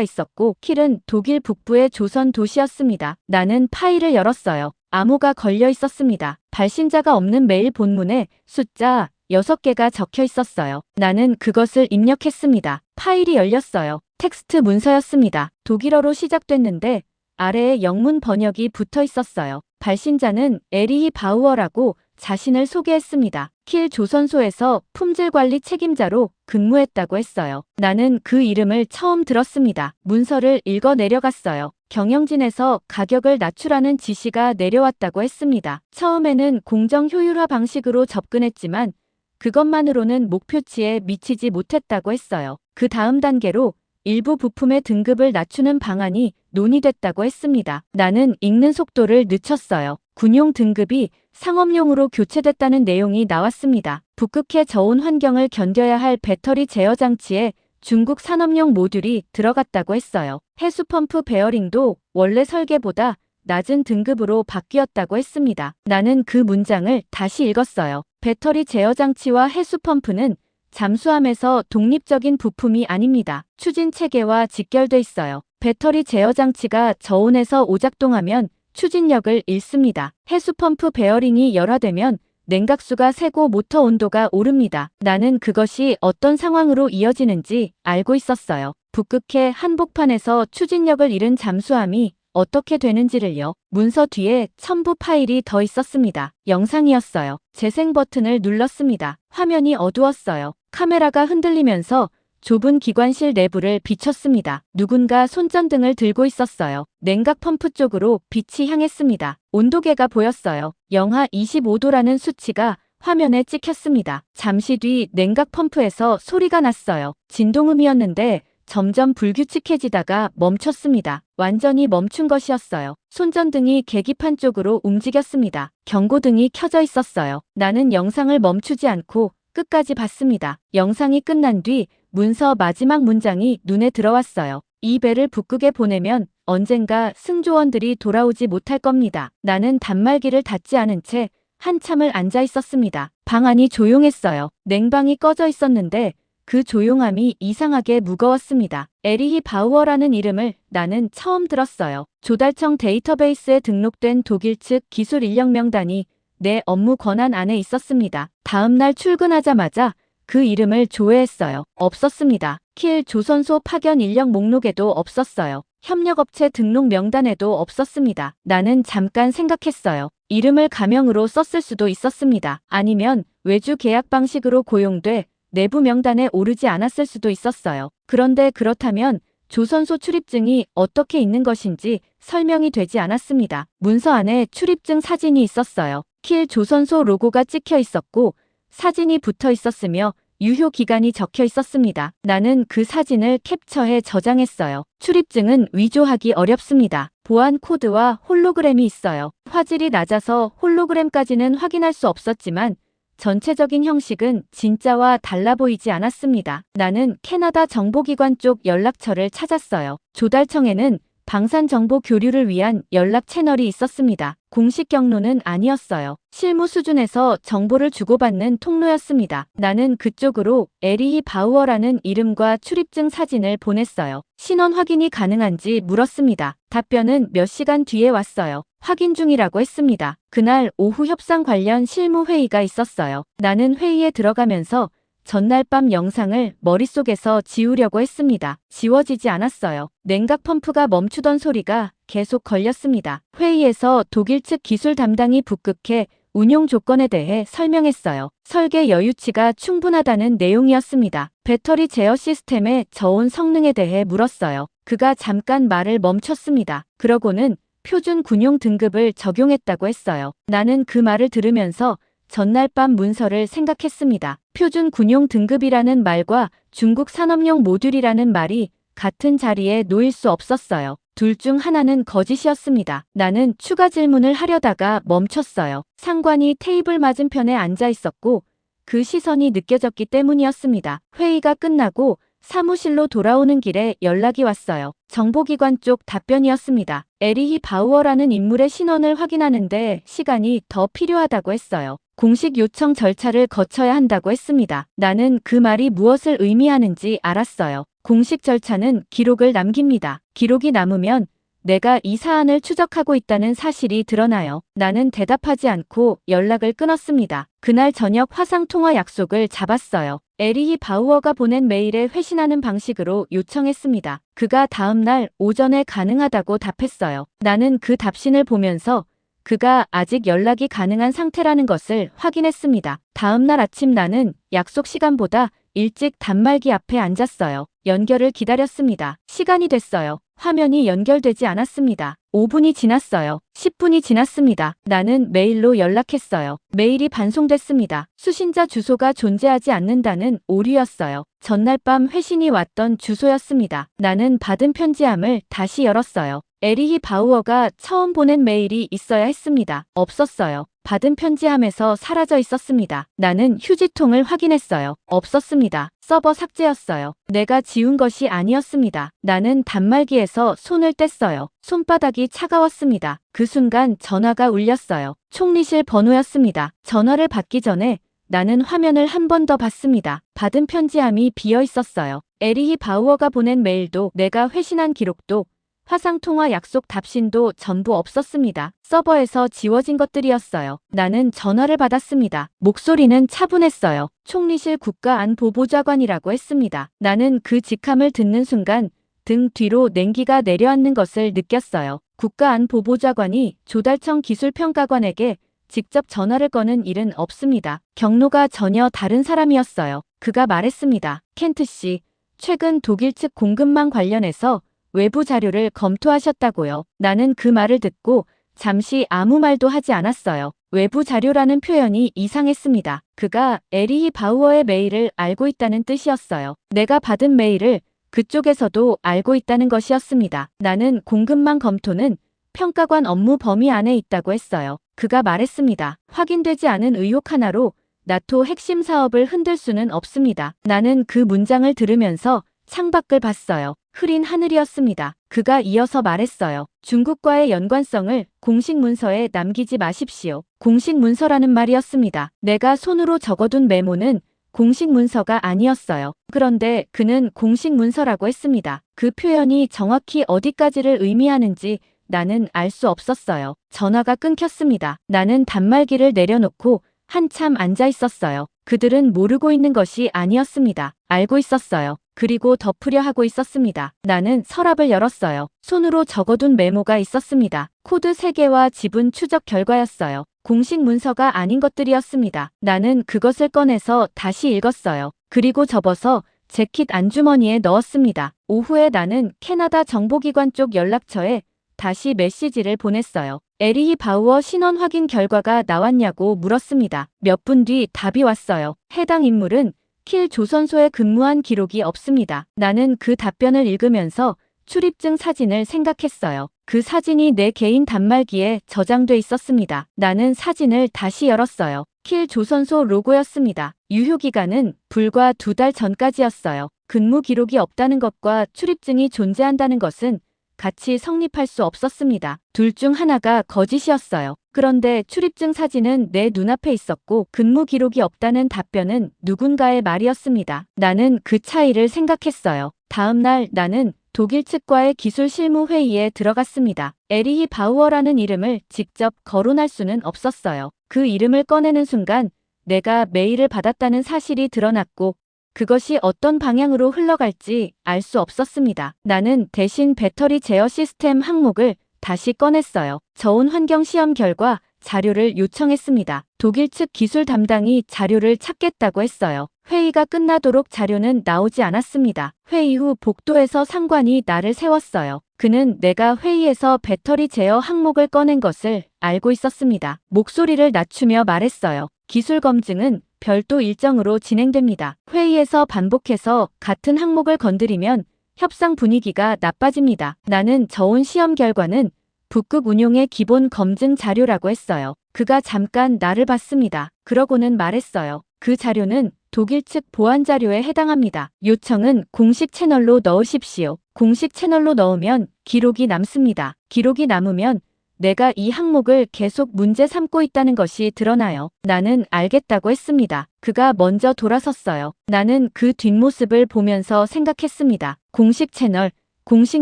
있었고 킬은 독일 북부의 조선 도시였습니다. 나는 파일을 열었어요. 암호가 걸려 있었습니다. 발신자가 없는 메일 본문에 숫자 6개가 적혀 있었어요. 나는 그것을 입력했습니다. 파일이 열렸어요. 텍스트 문서였습니다. 독일어로 시작됐는데 아래에 영문 번역이 붙어 있었어요. 발신자는 에리히 바우어라고 자신을 소개했습니다. 킬 조선소에서 품질관리 책임자로 근무했다고 했어요. 나는 그 이름을 처음 들었습니다. 문서를 읽어 내려갔어요. 경영진에서 가격을 낮추라는 지시가 내려왔다고 했습니다. 처음에는 공정 효율화 방식으로 접근했지만 그것만으로는 목표치에 미치지 못했다고 했어요. 그 다음 단계로 일부 부품의 등급을 낮추는 방안이 논의됐다고 했습니다. 나는 읽는 속도를 늦췄어요. 군용 등급이 상업용으로 교체됐다는 내용이 나왔습니다. 북극해 저온 환경을 견뎌야 할 배터리 제어 장치에 중국 산업용 모듈이 들어갔다고 했어요. 해수펌프 베어링도 원래 설계보다 낮은 등급으로 바뀌었다고 했습니다. 나는 그 문장을 다시 읽었어요. 배터리 제어 장치와 해수펌프는 잠수함에서 독립적인 부품이 아닙니다. 추진 체계와 직결돼 있어요. 배터리 제어 장치가 저온에서 오작동하면 추진력을 잃습니다. 해수펌프 베어링이 열화되면 냉각수가 새고 모터 온도가 오릅니다. 나는 그것이 어떤 상황으로 이어지는지 알고 있었어요. 북극해 한복판에서 추진력을 잃은 잠수함이 어떻게 되는지를요. 문서 뒤에 첨부 파일이 더 있었습니다. 영상이었어요. 재생 버튼을 눌렀습니다. 화면이 어두웠어요. 카메라가 흔들리면서 좁은 기관실 내부를 비췄습니다. 누군가 손전등을 들고 있었어요. 냉각 펌프 쪽으로 빛이 향했습니다. 온도계가 보였어요. 영하 25도라는 수치가 화면에 찍혔습니다. 잠시 뒤 냉각 펌프에서 소리가 났어요. 진동음이었는데 점점 불규칙해지다가 멈췄습니다. 완전히 멈춘 것이었어요. 손전등이 계기판 쪽으로 움직였습니다. 경고등이 켜져 있었어요. 나는 영상을 멈추지 않고 끝까지 봤습니다. 영상이 끝난 뒤 문서 마지막 문장이 눈에 들어왔어요. 이 배를 북극에 보내면 언젠가 승조원들이 돌아오지 못할 겁니다. 나는 단말기를 닫지 않은 채 한참을 앉아 있었습니다. 방 안이 조용했어요. 냉방이 꺼져 있었는데 그 조용함이 이상하게 무거웠습니다. 에리히 바우어라는 이름을 나는 처음 들었어요. 조달청 데이터베이스에 등록된 독일 측 기술 인력 명단이 내 업무 권한 안에 있었습니다. 다음 날 출근하자마자 그 이름을 조회했어요. 없었습니다. 킬 조선소 파견 인력 목록에도 없었어요. 협력업체 등록 명단에도 없었습니다. 나는 잠깐 생각했어요. 이름을 가명으로 썼을 수도 있었습니다. 아니면 외주 계약 방식으로 고용돼 내부 명단에 오르지 않았을 수도 있었어요. 그런데 그렇다면 조선소 출입증이 어떻게 있는 것인지 설명이 되지 않았습니다. 문서 안에 출입증 사진이 있었어요. 킬 조선소 로고가 찍혀 있었고 사진이 붙어 있었으며 유효 기간이 적혀 있었습니다. 나는 그 사진을 캡처해 저장했어요. 출입증은 위조하기 어렵습니다. 보안 코드와 홀로그램이 있어요. 화질이 낮아서 홀로그램까지는 확인할 수 없었지만 전체적인 형식은 진짜와 달라 보이지 않았습니다. 나는 캐나다 정보기관 쪽 연락처를 찾았어요. 조달청에는 방산 정보 교류를 위한 연락 채널이 있었습니다. 공식 경로는 아니었어요. 실무 수준에서 정보를 주고받는 통로였습니다. 나는 그쪽으로 에리히 바우어라는 이름과 출입증 사진을 보냈어요. 신원 확인이 가능한지 물었습니다. 답변은 몇 시간 뒤에 왔어요. 확인 중이라고 했습니다. 그날 오후 협상 관련 실무 회의가 있었어요. 나는 회의에 들어가면서 전날 밤 영상을 머릿속에서 지우려고 했습니다. 지워지지 않았어요. 냉각 펌프가 멈추던 소리가 계속 걸렸습니다. 회의에서 독일 측 기술 담당이 북극해 운용 조건에 대해 설명했어요. 설계 여유치가 충분하다는 내용이었습니다. 배터리 제어 시스템의 저온 성능에 대해 물었어요. 그가 잠깐 말을 멈췄습니다. 그러고는 표준 군용 등급을 적용했다고 했어요. 나는 그 말을 들으면서 전날 밤 문서를 생각했습니다. 표준 군용 등급이라는 말과 중국 산업용 모듈이라는 말이 같은 자리에 놓일 수 없었어요. 둘 중 하나는 거짓이었습니다. 나는 추가 질문을 하려다가 멈췄어요. 상관이 테이블 맞은편에 앉아 있었고 그 시선이 느껴졌기 때문이었습니다. 회의가 끝나고 사무실로 돌아오는 길에 연락이 왔어요. 정보기관 쪽 답변이었습니다. 에리히 바우어라는 인물의 신원을 확인하는데 시간이 더 필요하다고 했어요. 공식 요청 절차를 거쳐야 한다고 했습니다. 나는 그 말이 무엇을 의미하는지 알았어요. 공식 절차는 기록을 남깁니다. 기록이 남으면 내가 이 사안을 추적하고 있다는 사실이 드러나요. 나는 대답하지 않고 연락을 끊었습니다. 그날 저녁 화상통화 약속을 잡았어요. 에리히 바우어가 보낸 메일에 회신하는 방식으로 요청했습니다. 그가 다음 날 오전에 가능하다고 답했어요. 나는 그 답신을 보면서 그가 아직 연락이 가능한 상태라는 것을 확인했습니다. 다음 날 아침 나는 약속 시간보다 일찍 단말기 앞에 앉았어요. 연결을 기다렸습니다. 시간이 됐어요. 화면이 연결되지 않았습니다. 5분이 지났어요. 10분이 지났습니다. 나는 메일로 연락했어요. 메일이 반송됐습니다. 수신자 주소가 존재하지 않는다는 오류였어요. 전날 밤 회신이 왔던 주소였습니다. 나는 받은 편지함을 다시 열었어요. 에리히 바우어가 처음 보낸 메일이 있어야 했습니다. 없었어요. 받은 편지함에서 사라져 있었습니다. 나는 휴지통을 확인했어요. 없었습니다. 서버 삭제였어요. 내가 지운 것이 아니었습니다. 나는 단말기에서 손을 뗐어요. 손바닥이 차가웠습니다. 그 순간 전화가 울렸어요. 총리실 번호였습니다. 전화를 받기 전에 나는 화면을 한 번 더 봤습니다. 받은 편지함이 비어 있었어요. 에리히 바우어가 보낸 메일도 내가 회신한 기록도 화상통화 약속 답신도 전부 없었습니다. 서버에서 지워진 것들이었어요. 나는 전화를 받았습니다. 목소리는 차분했어요. 총리실 국가안보보좌관이라고 했습니다. 나는 그 직함을 듣는 순간 등 뒤로 냉기가 내려앉는 것을 느꼈어요. 국가안보보좌관이 조달청 기술평가관에게 직접 전화를 거는 일은 없습니다. 경로가 전혀 다른 사람이었어요. 그가 말했습니다. 켄트 씨, 최근 독일 측 공급망 관련해서 외부 자료를 검토하셨다고요. 나는 그 말을 듣고 잠시 아무 말도 하지 않았어요. 외부 자료라는 표현이 이상했습니다. 그가 에리히 바우어의 메일을 알고 있다는 뜻이었어요. 내가 받은 메일을 그쪽에서도 알고 있다는 것이었습니다. 나는 공급망 검토는 평가관 업무 범위 안에 있다고 했어요. 그가 말했습니다. 확인되지 않은 의혹 하나로 나토 핵심 사업을 흔들 수는 없습니다. 나는 그 문장을 들으면서 창밖을 봤어요. 흐린 하늘이었습니다. 그가 이어서 말했어요. 중국과의 연관성을 공식 문서에 남기지 마십시오. 공식 문서라는 말이었습니다. 내가 손으로 적어둔 메모는 공식 문서가 아니었어요. 그런데 그는 공식 문서라고 했습니다. 그 표현이 정확히 어디까지를 의미하는지 나는 알 수 없었어요. 전화가 끊겼습니다. 나는 단말기를 내려놓고 한참 앉아 있었어요. 그들은 모르고 있는 것이 아니었습니다. 알고 있었어요. 그리고 덮으려 하고 있었습니다. 나는 서랍을 열었어요. 손으로 적어둔 메모가 있었습니다. 코드 3개와 지분 추적 결과였어요. 공식 문서가 아닌 것들이었습니다. 나는 그것을 꺼내서 다시 읽었어요. 그리고 접어서 재킷 안주머니에 넣었습니다. 오후에 나는 캐나다 정보기관 쪽 연락처에 다시 메시지를 보냈어요. 에리히 바우어 신원 확인 결과가 나왔냐고 물었습니다. 몇 분 뒤 답이 왔어요. 해당 인물은 킬 조선소에 근무한 기록이 없습니다. 나는 그 답변을 읽으면서 출입증 사진을 생각했어요. 그 사진이 내 개인 단말기에 저장돼 있었습니다. 나는 사진을 다시 열었어요. 킬 조선소 로고였습니다. 유효기간은 불과 2달 전까지였어요. 근무 기록이 없다는 것과 출입증이 존재한다는 것은 같이 성립할 수 없었습니다. 둘 중 하나가 거짓이었어요. 그런데 출입증 사진은 내 눈앞에 있었고 근무 기록이 없다는 답변은 누군가의 말이었습니다. 나는 그 차이를 생각했어요. 다음 날 나는 독일 측과의 기술 실무 회의에 들어갔습니다. 에리히 바우어라는 이름을 직접 거론할 수는 없었어요. 그 이름을 꺼내는 순간 내가 메일을 받았다는 사실이 드러났고 그것이 어떤 방향으로 흘러갈지 알 수 없었습니다. 나는 대신 배터리 제어 시스템 항목을 다시 꺼냈어요. 저온 환경 시험 결과 자료를 요청했습니다. 독일 측 기술 담당이 자료를 찾겠다고 했어요. 회의가 끝나도록 자료는 나오지 않았습니다. 회의 후 복도에서 상관이 나를 세웠어요. 그는 내가 회의에서 배터리 제어 항목을 꺼낸 것을 알고 있었습니다. 목소리를 낮추며 말했어요. 기술 검증은 별도 일정으로 진행됩니다. 회의에서 반복해서 같은 항목을 건드리면 협상 분위기가 나빠집니다. 나는 저온 시험 결과는 북극 운용의 기본 검증 자료라고 했어요. 그가 잠깐 나를 봤습니다. 그러고는 말했어요. 그 자료는 독일 측 보안 자료에 해당합니다. 요청은 공식 채널로 넣으십시오. 공식 채널로 넣으면 기록이 남습니다. 기록이 남으면 내가 이 항목을 계속 문제 삼고 있다는 것이 드러나요. 나는 알겠다고 했습니다. 그가 먼저 돌아섰어요. 나는 그 뒷모습을 보면서 생각했습니다. 공식 채널, 공식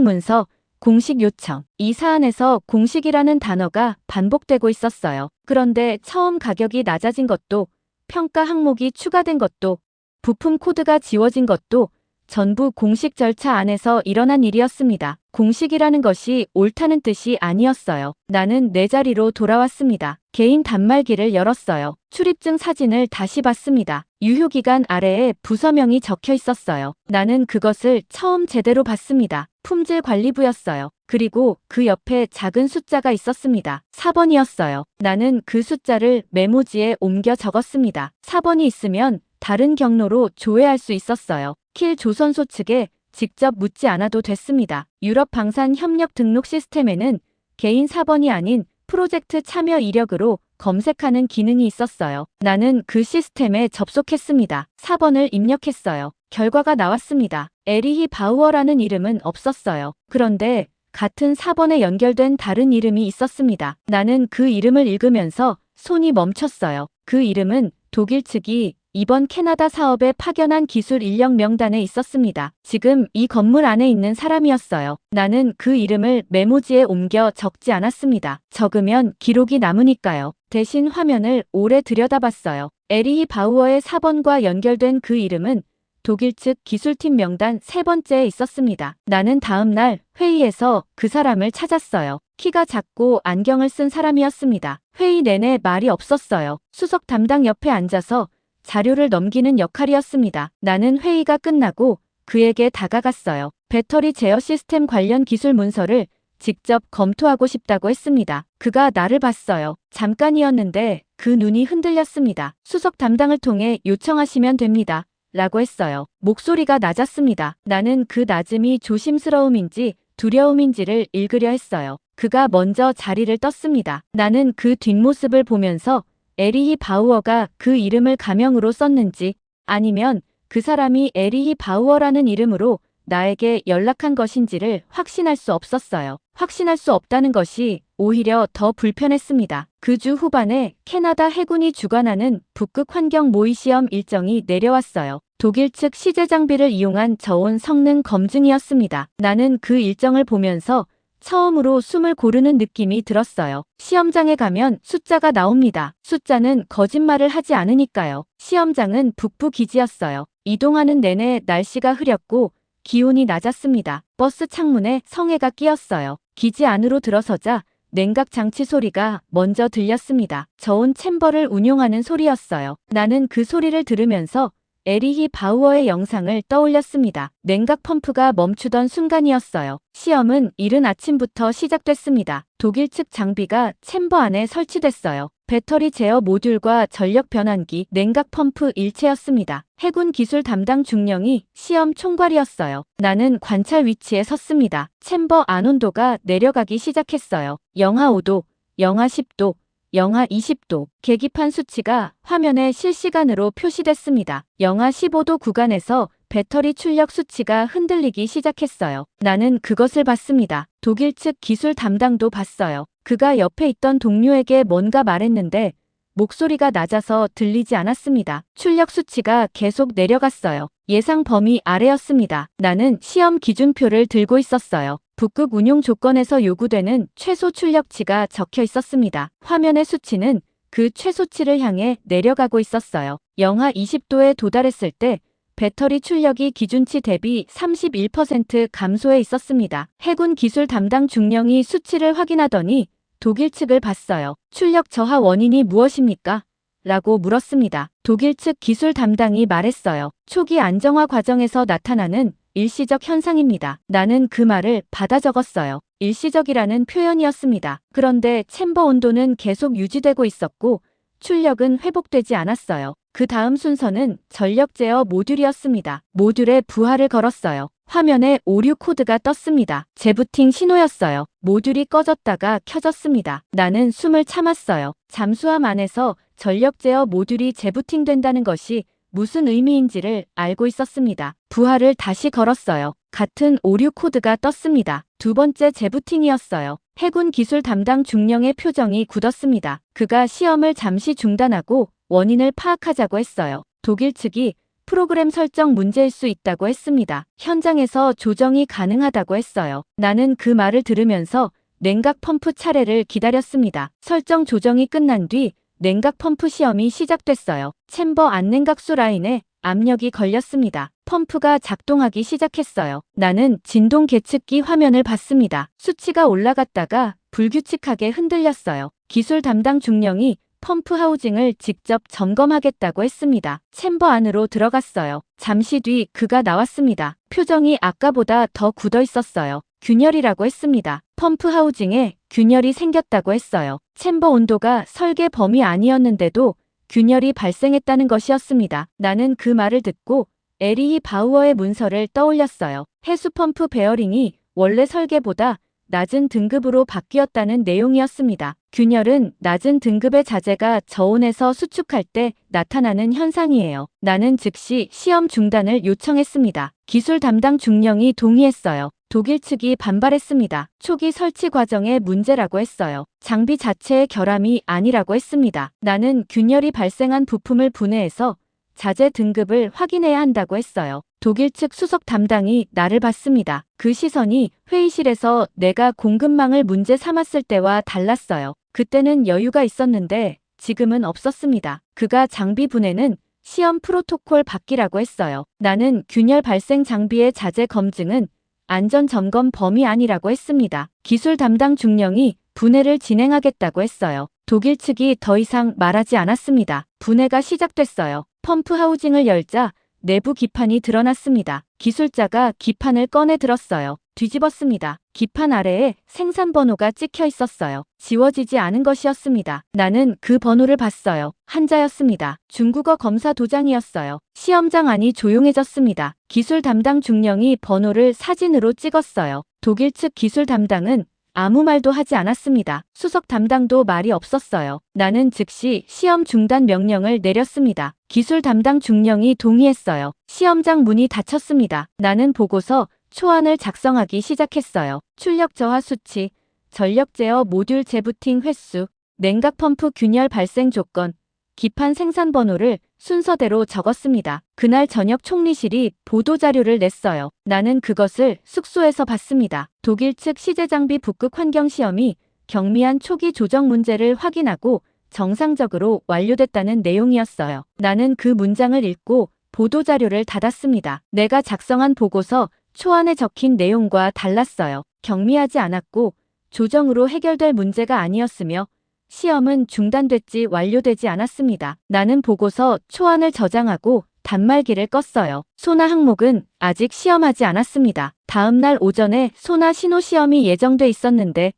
문서, 공식 요청. 이 사안에서 공식이라는 단어가 반복되고 있었어요. 그런데 처음 가격이 낮아진 것도, 평가 항목이 추가된 것도, 부품 코드가 지워진 것도 전부 공식 절차 안에서 일어난 일이었습니다. 공식이라는 것이 옳다는 뜻이 아니었어요. 나는 내 자리로 돌아왔습니다. 개인 단말기를 열었어요. 출입증 사진을 다시 봤습니다. 유효기간 아래에 부서명이 적혀 있었어요. 나는 그것을 처음 제대로 봤습니다. 품질관리부였어요. 그리고 그 옆에 작은 숫자가 있었습니다. 4번이었어요. 나는 그 숫자를 메모지에 옮겨 적었습니다. 4번이 있으면 다른 경로로 조회할 수 있었어요. 킬 조선소 측에 직접 묻지 않아도 됐습니다. 유럽 방산 협력 등록 시스템에는 개인 4번이 아닌 프로젝트 참여 이력으로 검색하는 기능이 있었어요. 나는 그 시스템에 접속했습니다. 4번을 입력했어요. 결과가 나왔습니다. 에리히 바우어라는 이름은 없었어요. 그런데 같은 4번에 연결된 다른 이름이 있었습니다. 나는 그 이름을 읽으면서 손이 멈췄어요. 그 이름은 독일 측이 이번 캐나다 사업에 파견한 기술 인력 명단에 있었습니다. 지금 이 건물 안에 있는 사람이었어요. 나는 그 이름을 메모지에 옮겨 적지 않았습니다. 적으면 기록이 남으니까요. 대신 화면을 오래 들여다봤어요. 에리히 바우어의 4번과 연결된 그 이름은 독일 측 기술팀 명단 3번째에 있었습니다. 나는 다음 날 회의에서 그 사람을 찾았어요. 키가 작고 안경을 쓴 사람이었습니다. 회의 내내 말이 없었어요. 수석 담당 옆에 앉아서 자료를 넘기는 역할이었습니다. 나는 회의가 끝나고 그에게 다가갔어요. 배터리 제어 시스템 관련 기술 문서를 직접 검토하고 싶다고 했습니다. 그가 나를 봤어요. 잠깐이었는데 그 눈이 흔들렸습니다. 수석 담당을 통해 요청하시면 됩니다. 라고 했어요. 목소리가 낮았습니다. 나는 그 낮음이 조심스러움인지 두려움인지를 읽으려 했어요. 그가 먼저 자리를 떴습니다. 나는 그 뒷모습을 보면서 에리히 바우어가 그 이름을 가명으로 썼는지 아니면 그 사람이 에리히 바우어라는 이름으로 나에게 연락한 것인지를 확신할 수 없었어요. 확신할 수 없다는 것이 오히려 더 불편했습니다. 그 주 후반에 캐나다 해군이 주관하는 북극 환경 모의 시험 일정이 내려왔어요. 독일 측 시제 장비를 이용한 저온 성능 검증이었습니다. 나는 그 일정을 보면서 처음으로 숨을 고르는 느낌이 들었어요. 시험장에 가면 숫자가 나옵니다. 숫자는 거짓말을 하지 않으니까요. 시험장은 북부 기지였어요. 이동하는 내내 날씨가 흐렸고 기온이 낮았습니다. 버스 창문에 성에가 끼었어요. 기지 안으로 들어서자 냉각 장치 소리가 먼저 들렸습니다. 저온 챔버를 운용하는 소리였어요. 나는 그 소리를 들으면서 에리히 바우어의 영상을 떠올렸습니다. 냉각 펌프가 멈추던 순간이었어요. 시험은 이른 아침부터 시작됐습니다. 독일 측 장비가 챔버 안에 설치됐어요. 배터리 제어 모듈과 전력 변환기, 냉각 펌프 일체였습니다. 해군 기술 담당 중령이 시험 총괄이었어요. 나는 관찰 위치에 섰습니다. 챔버 안 온도가 내려가기 시작했어요. 영하 5도, 영하 10도, 영하 20도, 계기판 수치가 화면에 실시간으로 표시됐습니다. 영하 15도 구간에서 배터리 출력 수치가 흔들리기 시작했어요. 나는 그것을 봤습니다. 독일 측 기술 담당도 봤어요. 그가 옆에 있던 동료에게 뭔가 말했는데 목소리가 낮아서 들리지 않았습니다. 출력 수치가 계속 내려갔어요. 예상 범위 아래였습니다. 나는 시험 기준표를 들고 있었어요. 북극 운용 조건에서 요구되는 최소 출력치가 적혀 있었습니다. 화면의 수치는 그 최소치를 향해 내려가고 있었어요. 영하 20도에 도달했을 때 배터리 출력이 기준치 대비 31% 감소해 있었습니다. 해군 기술 담당 중령이 수치를 확인하더니 독일 측을 봤어요. 출력 저하 원인이 무엇입니까? 라고 물었습니다. 독일 측 기술 담당이 말했어요. 초기 안정화 과정에서 나타나는 일시적 현상입니다. 나는 그 말을 받아 적었어요. 일시적이라는 표현이었습니다. 그런데 챔버 온도는 계속 유지되고 있었고 출력은 회복되지 않았어요. 그 다음 순서는 전력 제어 모듈이었습니다. 모듈에 부하를 걸었어요. 화면에 오류 코드가 떴습니다. 재부팅 신호였어요. 모듈이 꺼졌다가 켜졌습니다. 나는 숨을 참았어요. 잠수함 안에서 전력 제어 모듈이 재부팅된다는 것이 무슨 의미인지를 알고 있었습니다. 부하를 다시 걸었어요. 같은 오류 코드가 떴습니다. 두 번째 재부팅이었어요. 해군 기술 담당 중령의 표정이 굳었습니다. 그가 시험을 잠시 중단하고 원인을 파악하자고 했어요. 독일 측이 프로그램 설정 문제일 수 있다고 했습니다. 현장에서 조정이 가능하다고 했어요. 나는 그 말을 들으면서 냉각 펌프 차례를 기다렸습니다. 설정 조정이 끝난 뒤 냉각 펌프 시험이 시작됐어요. 챔버 안냉각수 라인에 압력이 걸렸습니다. 펌프가 작동하기 시작했어요. 나는 진동 계측기 화면을 봤습니다. 수치가 올라갔다가 불규칙하게 흔들렸어요. 기술 담당 중령이 펌프 하우징을 직접 점검하겠다고 했습니다. 챔버 안으로 들어갔어요. 잠시 뒤 그가 나왔습니다. 표정이 아까보다 더 굳어 있었어요. 균열이라고 했습니다. 펌프 하우징에 균열이 생겼다고 했어요. 챔버 온도가 설계 범위 아니었는데도 균열이 발생했다는 것이었습니다. 나는 그 말을 듣고 에리히 바우어의 문서를 떠올렸어요. 해수 펌프 베어링이 원래 설계보다 낮은 등급으로 바뀌었다는 내용이었습니다. 균열은 낮은 등급의 자재가 저온에서 수축할 때 나타나는 현상이에요. 나는 즉시 시험 중단을 요청했습니다. 기술 담당 중령이 동의했어요. 독일 측이 반발했습니다. 초기 설치 과정의 문제라고 했어요. 장비 자체의 결함이 아니라고 했습니다. 나는 균열이 발생한 부품을 분해해서 자재 등급을 확인해야 한다고 했어요. 독일 측 수석 담당이 나를 봤습니다. 그 시선이 회의실에서 내가 공급망을 문제 삼았을 때와 달랐어요. 그때는 여유가 있었는데 지금은 없었습니다. 그가 장비 분해는 시험 프로토콜 바뀌라고 했어요. 나는 균열 발생 장비의 자재 검증은 안전점검 범위 아니라고 했습니다. 기술 담당 중령이 분해를 진행하겠다고 했어요. 독일 측이 더 이상 말하지 않았습니다. 분해가 시작됐어요. 펌프 하우징을 열자 내부 기판이 드러났습니다. 기술자가 기판을 꺼내 들었어요. 뒤집었습니다. 기판 아래에 생산 번호가 찍혀 있었어요. 지워지지 않은 것이었습니다. 나는 그 번호를 봤어요. 한자였습니다. 중국어 검사 도장이었어요. 시험장 안이 조용해졌습니다. 기술 담당 중령이 번호를 사진으로 찍었어요. 독일 측 기술 담당은 아무 말도 하지 않았습니다. 수석 담당도 말이 없었어요. 나는 즉시 시험 중단 명령을 내렸습니다. 기술 담당 중령이 동의했어요. 시험장 문이 닫혔습니다. 나는 보고서 초안을 작성하기 시작했어요. 출력 저하 수치, 전력 제어 모듈 재부팅 횟수, 냉각 펌프 균열 발생 조건, 기판 생산 번호를 순서대로 적었습니다. 그날 저녁 총리실이 보도자료를 냈어요. 나는 그것을 숙소에서 봤습니다. 독일 측 시제장비 북극 환경시험이 경미한 초기 조정 문제를 확인하고 정상적으로 완료됐다는 내용이었어요. 나는 그 문장을 읽고 보도자료를 닫았습니다. 내가 작성한 보고서 초안에 적힌 내용과 달랐어요. 경미하지 않았고 조정으로 해결될 문제가 아니었으며 시험은 중단됐지 완료되지 않았습니다. 나는 보고서 초안을 저장하고 단말기를 껐어요. 소나 항목은 아직 시험하지 않았습니다. 다음 날 오전에 소나 신호 시험이 예정돼 있었는데